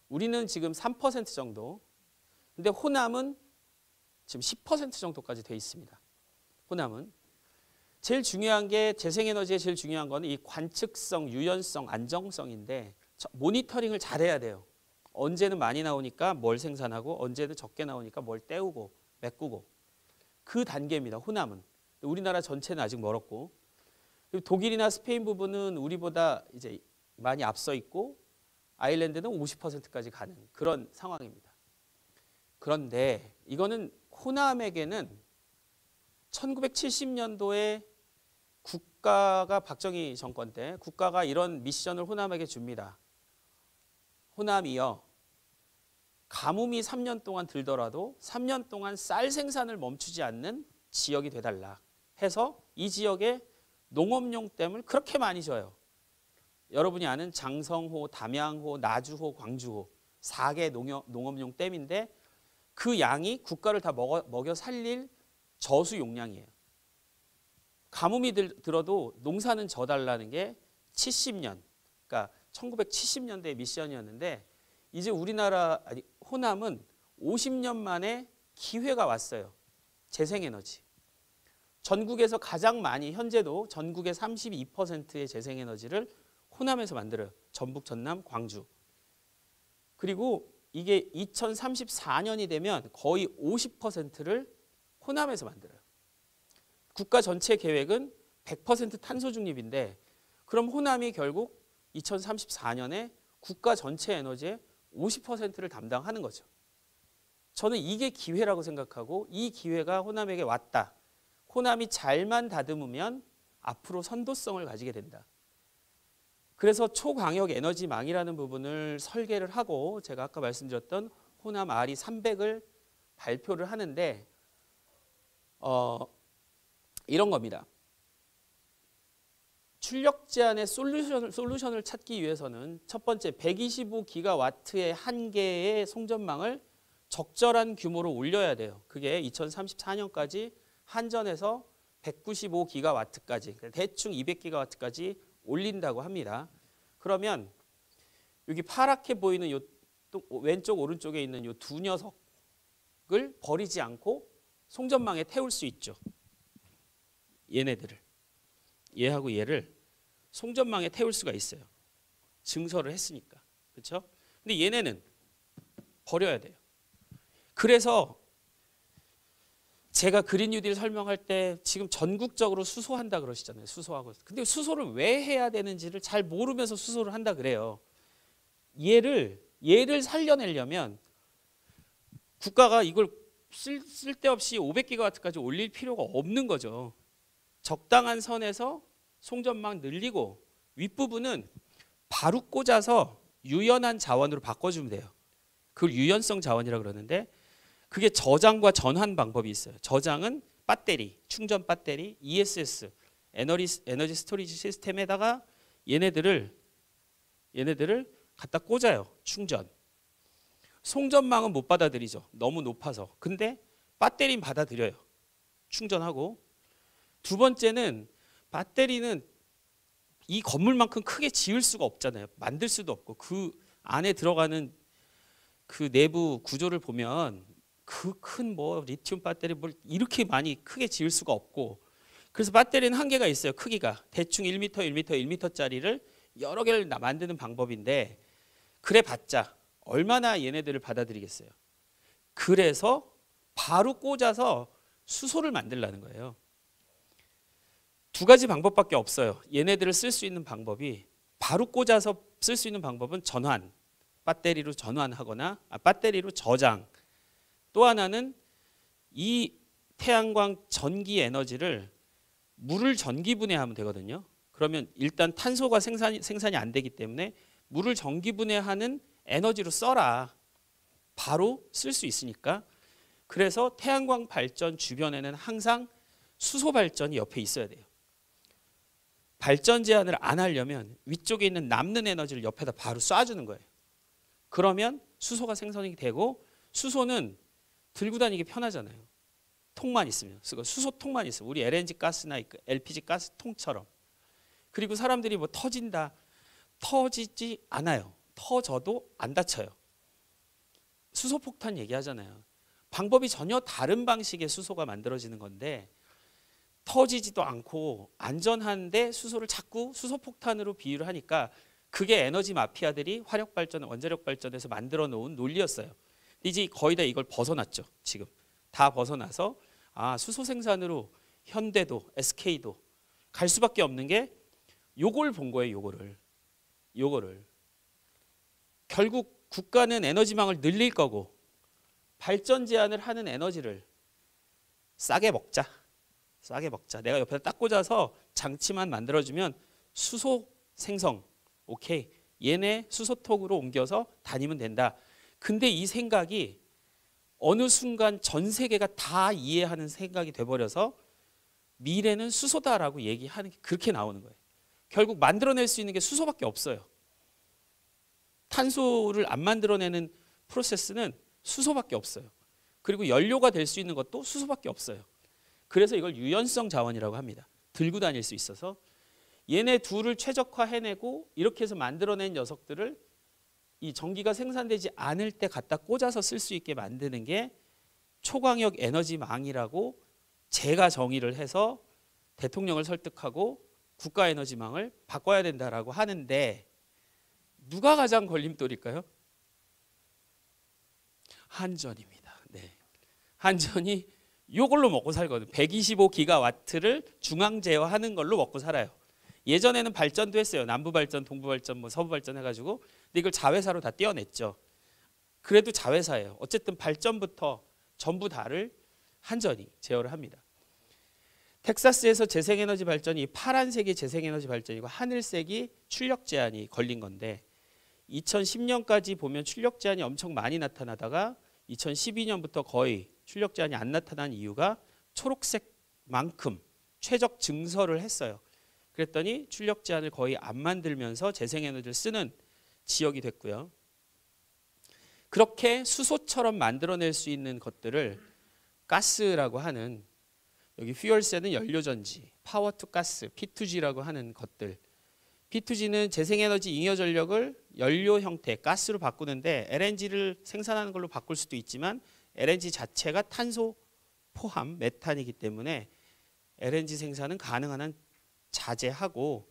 우리는 지금 3% 정도. 근데 호남은 지금 10% 정도까지 돼 있습니다. 호남은. 제일 중요한 게 재생에너지의 제일 중요한 거는 이 관측성, 유연성, 안정성인데 모니터링을 잘해야 돼요. 언제는 많이 나오니까 뭘 생산하고 언제는 적게 나오니까 뭘 떼우고 메꾸고 그 단계입니다. 호남은. 우리나라 전체는 아직 멀었고 독일이나 스페인 부분은 우리보다 이제 많이 앞서 있고 아일랜드는 50%까지 가는 그런 상황입니다. 그런데 이거는 호남에게는 1970년도에 국가가 박정희 정권 때 국가가 이런 미션을 호남에게 줍니다. 호남이요. 가뭄이 3년 동안 들더라도 3년 동안 쌀 생산을 멈추지 않는 지역이 돼달라 해서 이 지역에 농업용 댐을 그렇게 많이 줘요. 여러분이 아는 장성호, 담양호, 나주호, 광주호 4개 농업용 댐인데 그 양이 국가를 다 먹여 살릴 저수 용량이에요. 가뭄이 들어도 농사는 져달라는 게 70년, 그러니까 1970년대 미션이었는데 이제 호남은 50년 만에 기회가 왔어요. 재생에너지. 전국에서 가장 많이 현재도 전국의 32%의 재생에너지를 호남에서 만들어요. 전북, 전남, 광주. 그리고 이게 2034년이 되면 거의 50%를 호남에서 만들어요. 국가 전체 계획은 100% 탄소 중립인데 그럼 호남이 결국 2034년에 국가 전체 에너지의 50%를 담당하는 거죠. 저는 이게 기회라고 생각하고 이 기회가 호남에게 왔다. 호남이 잘만 다듬으면 앞으로 선도성을 가지게 된다. 그래서 초광역 에너지망이라는 부분을 설계를 하고 제가 아까 말씀드렸던 호남 RE 300을 발표를 하는데 이런 겁니다. 출력 제한의 솔루션을 찾기 위해서는 첫 번째 125기가와트의 한 개의 송전망을 적절한 규모로 올려야 돼요. 그게 2034년까지 한전에서 195기가와트까지 대충 200기가와트까지 올린다고 합니다. 그러면 여기 파랗게 보이는 요 왼쪽 오른쪽에 있는 요 두 녀석을 버리지 않고 송전망에 태울 수 있죠. 얘네들을. 얘하고 얘를 송전망에 태울 수가 있어요. 증설을 했으니까. 그렇죠? 근데 얘네는 버려야 돼요. 그래서 제가 그린 뉴딜 설명할 때 지금 전국적으로 수소한다 그러시잖아요. 수소하고. 근데 수소를 왜 해야 되는지를 잘 모르면서 수소를 한다 그래요. 얘를 살려내려면 국가가 이걸 쓸데없이 500기가와트까지 올릴 필요가 없는 거죠. 적당한 선에서 송전망 늘리고 윗부분은 바로 꽂아서 유연한 자원으로 바꿔주면 돼요. 그걸 유연성 자원이라고 그러는데 그게 저장과 전환 방법이 있어요. 저장은 배터리, 충전 배터리, ESS, 에너지 스토리지 시스템에다가 얘네들을 갖다 꽂아요. 충전. 송전망은 못 받아들이죠. 너무 높아서. 근데 배터리는 받아들여요. 충전하고. 두 번째는 배터리는 이 건물만큼 크게 지을 수가 없잖아요. 만들 수도 없고 그 안에 들어가는 그 내부 구조를 보면 그 큰 뭐 리튬 배터리 뭘 이렇게 많이 크게 지을 수가 없고, 그래서 배터리는 한계가 있어요. 크기가 대충 1m, 1m, 1m짜리를 여러 개를 만드는 방법인데, 그래 봤자 얼마나 얘네들을 받아들이겠어요. 그래서 바로 꽂아서 수소를 만들라는 거예요. 두 가지 방법밖에 없어요. 얘네들을 쓸 수 있는 방법이, 바로 꽂아서 쓸 수 있는 방법은 전환, 배터리로 전환하거나 배터리로 저장. 또 하나는 이 태양광 전기 에너지를 물을 전기 분해하면 되거든요. 그러면 일단 탄소가 생산이 안 되기 때문에 물을 전기 분해하는 에너지로 써라. 바로 쓸 수 있으니까. 그래서 태양광 발전 주변에는 항상 수소 발전이 옆에 있어야 돼요. 발전 제한을 안 하려면 위쪽에 있는 남는 에너지를 옆에다 바로 쏴주는 거예요. 그러면 수소가 생성이 되고, 수소는 들고 다니기 편하잖아요. 통만 있으면, 수소통만 있으면, 우리 LNG 가스나 LPG 가스 통처럼. 그리고 사람들이 뭐 터진다, 터지지 않아요. 터져도 안 다쳐요. 수소폭탄 얘기하잖아요. 방법이 전혀 다른 방식의 수소가 만들어지는 건데, 터지지도 않고 안전한데 수소를 자꾸 수소폭탄으로 비유를 하니까, 그게 에너지 마피아들이 화력발전, 원자력 발전에서 만들어 놓은 논리였어요. 이제 거의 다 이걸 벗어났죠. 지금 다 벗어나서 수소 생산으로 현대도 SK도 갈 수밖에 없는 게 요걸 본 거예요. 요거를 결국 국가는 에너지망을 늘릴 거고, 발전 제한을 하는 에너지를 싸게 먹자. 내가 옆에다 딱 꽂아서 장치만 만들어주면 수소 생성, 오케이, 얘네 수소통으로 옮겨서 다니면 된다. 근데 이 생각이 어느 순간 전 세계가 다 이해하는 생각이 돼버려서 미래는 수소다라고 얘기하는 게 그렇게 나오는 거예요. 결국 만들어낼 수 있는 게 수소밖에 없어요. 탄소를 안 만들어내는 프로세스는 수소밖에 없어요. 그리고 연료가 될 수 있는 것도 수소밖에 없어요. 그래서 이걸 유연성 자원이라고 합니다. 들고 다닐 수 있어서 얘네 둘을 최적화해내고 이렇게 해서 만들어낸 녀석들을 이 전기가 생산되지 않을 때 갖다 꽂아서 쓸 수 있게 만드는 게 초광역 에너지망이라고 제가 정의를 해서 대통령을 설득하고 국가에너지망을 바꿔야 된다라고 하는데, 누가 가장 걸림돌일까요? 한전입니다. 네. 한전이 이걸로 먹고 살거든요. 125기가와트를 중앙 제어하는 걸로 먹고 살아요. 예전에는 발전도 했어요. 남부발전, 동부발전, 뭐 서부발전 해가지고. 근데 이걸 자회사로 다 떼어냈죠. 그래도 자회사예요. 어쨌든 발전부터 전부 다를 한전이 제어를 합니다. 텍사스에서 재생에너지 발전이 파란색이 재생에너지 발전이고 하늘색이 출력 제한이 걸린 건데, 2010년까지 보면 출력 제한이 엄청 많이 나타나다가 2012년부터 거의 출력 제한이 안 나타난 이유가 초록색만큼 최적 증설을 했어요. 그랬더니 출력 제한을 거의 안 만들면서 재생에너지를 쓰는 지역이 됐고요. 그렇게 수소처럼 만들어낼 수 있는 것들을 가스라고 하는, 여기 퓨얼셀은 연료전지, 파워 투 가스, P2G라고 하는 것들. P2G는 재생에너지 잉여전력을 연료 형태, 가스로 바꾸는데 LNG를 생산하는 걸로 바꿀 수도 있지만 LNG 자체가 탄소 포함 메탄이기 때문에 LNG 생산은 가능한 한 자제하고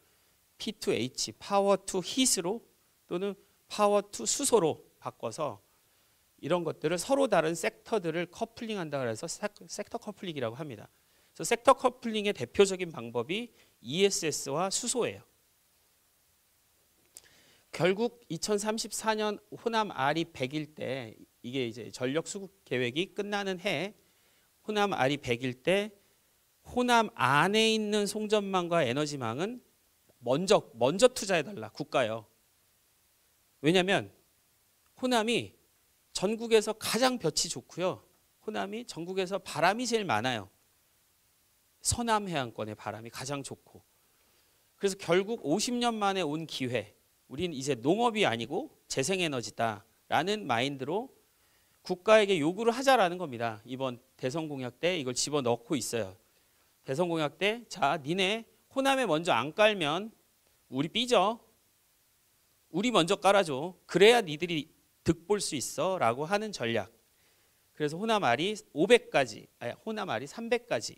P2H, 파워 투 히트로 또는 파워 투 수소로 바꿔서 이런 것들을 서로 다른 섹터들을 커플링한다 그래서 섹터 커플링이라고 합니다. 그래서 섹터 커플링의 대표적인 방법이 ESS와 수소예요. 결국 2034년 호남 R이 100일 때, 이게 이제 전력 수급 계획이 끝나는 해, 호남 R이 100일 때 호남 안에 있는 송전망과 에너지망은 먼저 투자해달라, 국가요. 왜냐하면 호남이 전국에서 가장 볕이 좋고요. 호남이 전국에서 바람이 제일 많아요. 서남 해안권의 바람이 가장 좋고. 그래서 결국 50년 만에 온 기회, 우린 이제 농업이 아니고 재생에너지다라는 마인드로 국가에게 요구를 하자라는 겁니다. 이번 대선 공약 때 이걸 집어넣고 있어요. 대선 공약 때, 자, 니네 호남에 먼저 안 깔면 우리 삐져. 우리 먼저 깔아줘. 그래야 니들이 득볼 수 있어 라고 하는 전략. 그래서 호남알이 500까지, 아니 호남알이 300까지.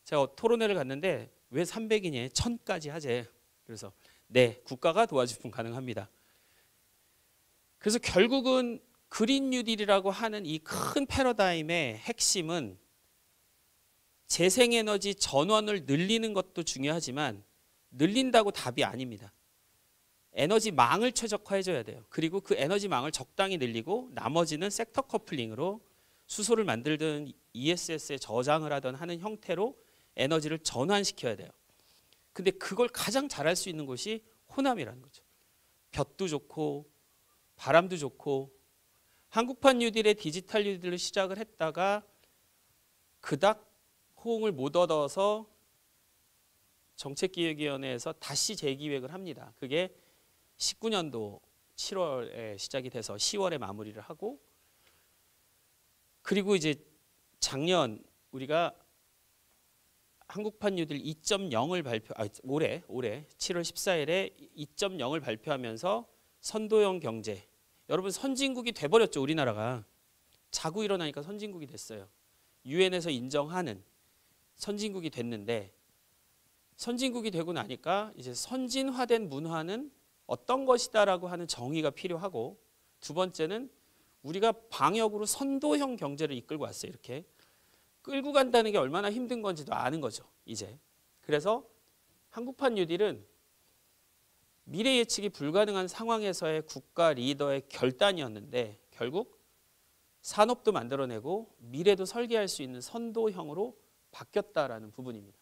제가 토론회를 갔는데 왜 300이냐, 1000까지 하재. 그래서 네, 국가가 도와주면 가능합니다. 그래서 결국은 그린 뉴딜이라고 하는 이 큰 패러다임의 핵심은 재생에너지 전원을 늘리는 것도 중요하지만 늘린다고 답이 아닙니다. 에너지망을 최적화해줘야 돼요. 그리고 그 에너지망을 적당히 늘리고 나머지는 섹터 커플링으로 수소를 만들든 ESS에 저장을 하든 하는 형태로 에너지를 전환시켜야 돼요. 근데 그걸 가장 잘할 수 있는 곳이 호남이라는 거죠. 볕도 좋고 바람도 좋고, 한국판 뉴딜의 디지털 뉴딜로 시작을 했다가 그닥 호응을 못 얻어서 정책기획위원회에서 다시 재기획을 합니다. 그게 19년도 7월에 시작이 돼서 10월에 마무리를 하고, 그리고 이제 작년 우리가 한국판 뉴딜 2.0을 올해 7월 14일에 2.0을 발표하면서 선도형 경제, 여러분 선진국이 돼버렸죠. 우리나라가 자고 일어나니까 선진국이 됐어요. 유엔에서 인정하는 선진국이 됐는데, 선진국이 되고 나니까 이제 선진화된 문화는 어떤 것이다라고 하는 정의가 필요하고, 두 번째는 우리가 방역으로 선도형 경제를 이끌고 왔어요. 이렇게 끌고 간다는 게 얼마나 힘든 건지도 아는 거죠, 이제. 그래서 한국판 뉴딜은 미래 예측이 불가능한 상황에서의 국가 리더의 결단이었는데 결국 산업도 만들어내고 미래도 설계할 수 있는 선도형으로 바뀌었다라는 부분입니다.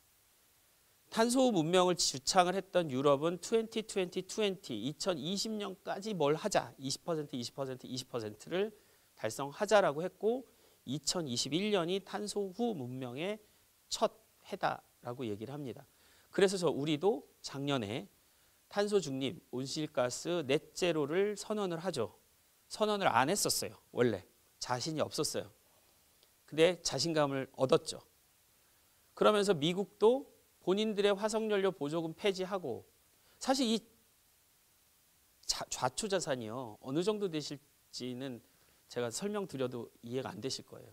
탄소 문명을 주창을 했던 유럽은 2020년까지 뭘 하자, 20%를 달성하자라고 했고, 2021년이 탄소 후 문명의 첫 해다라고 얘기를 합니다. 그래서 우리도 작년에 탄소 중립, 온실가스 넷제로를 선언을 하죠. 선언을 안 했었어요. 원래 자신이 없었어요. 근데 자신감을 얻었죠. 그러면서 미국도 본인들의 화석연료 보조금 폐지하고, 사실 이 좌초자산이요, 어느 정도 되실지는 제가 설명드려도 이해가 안 되실 거예요.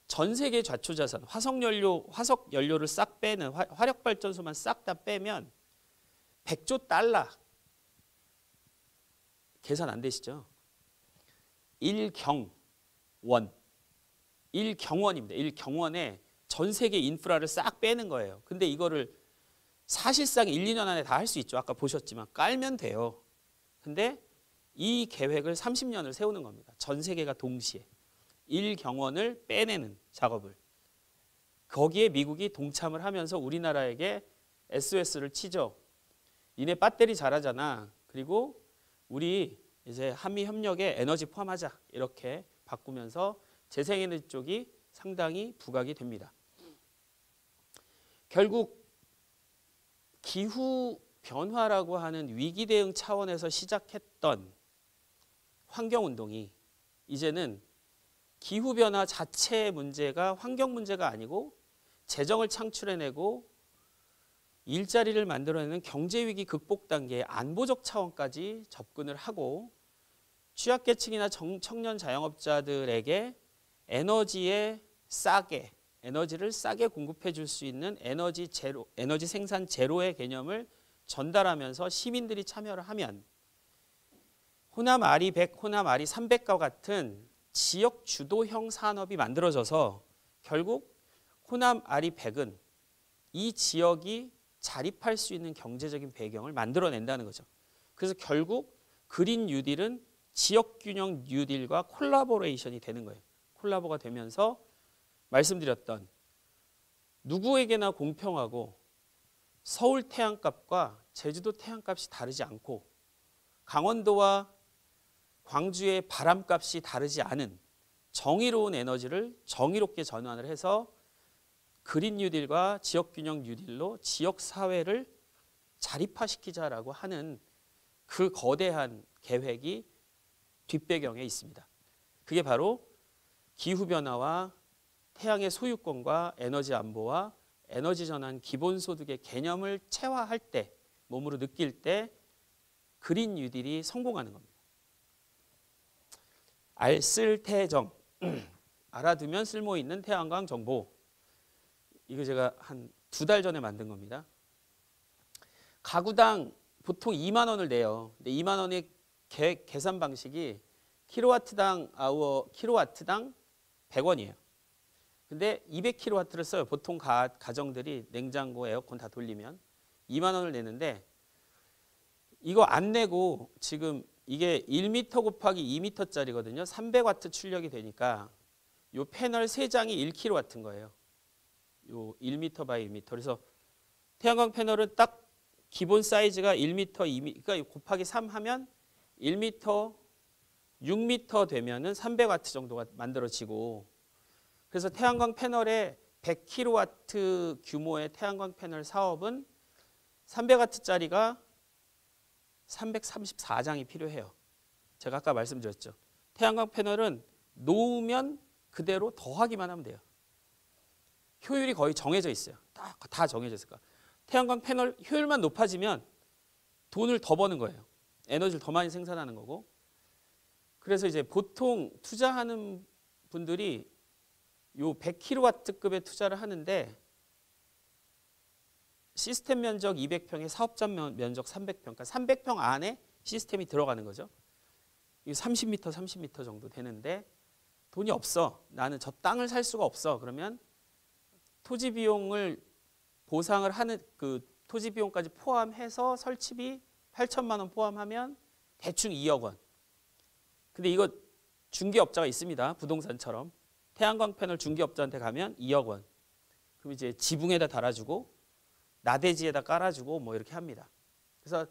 전 세계 좌초자산, 화석연료를 싹 빼는, 화력발전소만 싹 다 빼면 100조 달러, 계산 안 되시죠? 1경원입니다. 1경원에 전 세계 인프라를 싹 빼는 거예요. 근데 이거를 사실상 1, 2년 안에 다 할 수 있죠. 아까 보셨지만 깔면 돼요. 근데 이 계획을 30년을 세우는 겁니다. 전 세계가 동시에 1경원을 빼내는 작업을. 거기에 미국이 동참을 하면서 우리나라에게 SOS를 치죠. 니네 배터리 잘하잖아. 그리고 우리 이제 한미 협력에 에너지 포함하자. 이렇게 바꾸면서 재생에너지 쪽이 상당히 부각이 됩니다. 결국 기후 변화라고 하는 위기 대응 차원에서 시작했던 환경운동이 이제는 기후 변화 자체의 문제가 환경 문제가 아니고 재정을 창출해내고 일자리를 만들어내는 경제위기 극복 단계의 안보적 차원까지 접근을 하고, 취약계층이나 청년 자영업자들에게 에너지를 싸게 공급해 줄 수 있는 에너지 생산 제로의 개념을 전달하면서 시민들이 참여를 하면 호남 아리 100, 호남 아리 300과 같은 지역 주도형 산업이 만들어져서 결국 호남 아리 100은 이 지역이 자립할 수 있는 경제적인 배경을 만들어낸다는 거죠. 그래서 결국 그린 뉴딜은 지역균형 뉴딜과 콜라보레이션이 되는 거예요. 콜라보가 되면서 말씀드렸던 누구에게나 공평하고 서울 태양값과 제주도 태양값이 다르지 않고 강원도와 광주의 바람값이 다르지 않은 정의로운 에너지를 정의롭게 전환을 해서 그린 뉴딜과 지역균형 뉴딜로 지역사회를 자립화시키자라고 하는 그 거대한 계획이 뒷배경에 있습니다. 그게 바로 기후변화와 태양의 소유권과 에너지 안보와 에너지 전환 기본소득의 개념을 체화할 때, 몸으로 느낄 때 그린 뉴딜이 성공하는 겁니다. 알쓸태정, 알아두면 쓸모 있는 태양광 정보. 이거 제가 한 2달 전에 만든 겁니다. 가구당 보통 2만 원을 내요. 근데 2만 원의 계산 방식이 킬로와트당 100원이에요. 근데 200kW를 써요. 보통 가정들이 냉장고, 에어컨 다 돌리면 2만 원을 내는데 이거 안 내고 지금 이게 1m 곱하기 2m짜리거든요. 300W 출력이 되니까 요 패널 3장이 1kW인 거예요. 요 1m 바이 1m. 그래서 태양광 패널은 딱 기본 사이즈가 1m, 2m, 그러니까 곱하기 3 하면 1m, 6m 되면은 300W 정도가 만들어지고, 그래서 태양광 패널에 100kW 규모의 태양광 패널 사업은 300W짜리가 334장이 필요해요. 제가 아까 말씀드렸죠. 태양광 패널은 놓으면 그대로 더하기만 하면 돼요. 효율이 거의 정해져 있어요. 다 정해져 있을 거야. 태양광 패널 효율만 높아지면 돈을 더 버는 거예요. 에너지를 더 많이 생산하는 거고. 그래서 이제 보통 투자하는 분들이 요 100kW급의 투자를 하는데 시스템 면적 200평에 사업장 면적 300평, 그러니까 300평 안에 시스템이 들어가는 거죠. 30m, 30m 정도 되는데 돈이 없어. 나는 저 땅을 살 수가 없어. 그러면 토지 비용을 보상을 하는 그 토지 비용까지 포함해서 설치비 8천만 원 포함하면 대충 2억 원. 근데 이거 중개업자가 있습니다. 부동산처럼. 태양광 패널 중개업자한테 가면 2억 원. 그럼 이제 지붕에다 달아주고 나대지에다 깔아주고 뭐 이렇게 합니다. 그래서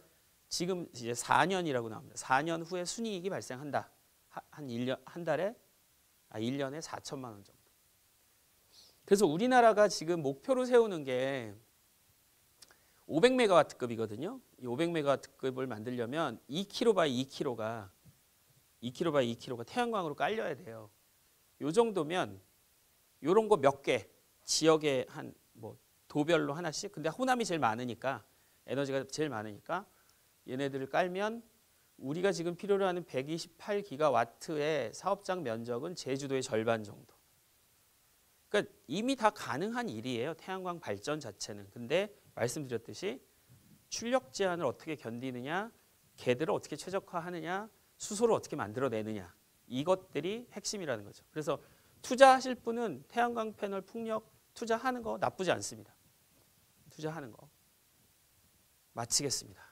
지금 이제 4년이라고 나옵니다. 4년 후에 순이익이 발생한다. 한 1년에 4천만 원 정도. 그래서 우리나라가 지금 목표로 세우는 게 500메가와트급이거든요. 이 500메가와트급을 만들려면 2kg 바이 2kg가 태양광으로 깔려야 돼요. 요 정도면 요런 거 몇 개, 지역에 한 뭐 도별로 하나씩. 근데 호남이 제일 많으니까, 에너지가 제일 많으니까 얘네들을 깔면 우리가 지금 필요로 하는 128기가와트의 사업장 면적은 제주도의 절반 정도. 그러니까 이미 다 가능한 일이에요. 태양광 발전 자체는. 근데 말씀드렸듯이 출력 제한을 어떻게 견디느냐, 걔들을 어떻게 최적화하느냐, 수소를 어떻게 만들어내느냐, 이것들이 핵심이라는 거죠. 그래서 투자하실 분은 태양광 패널 풍력 투자하는 거 나쁘지 않습니다. 투자하는 거. 마치겠습니다.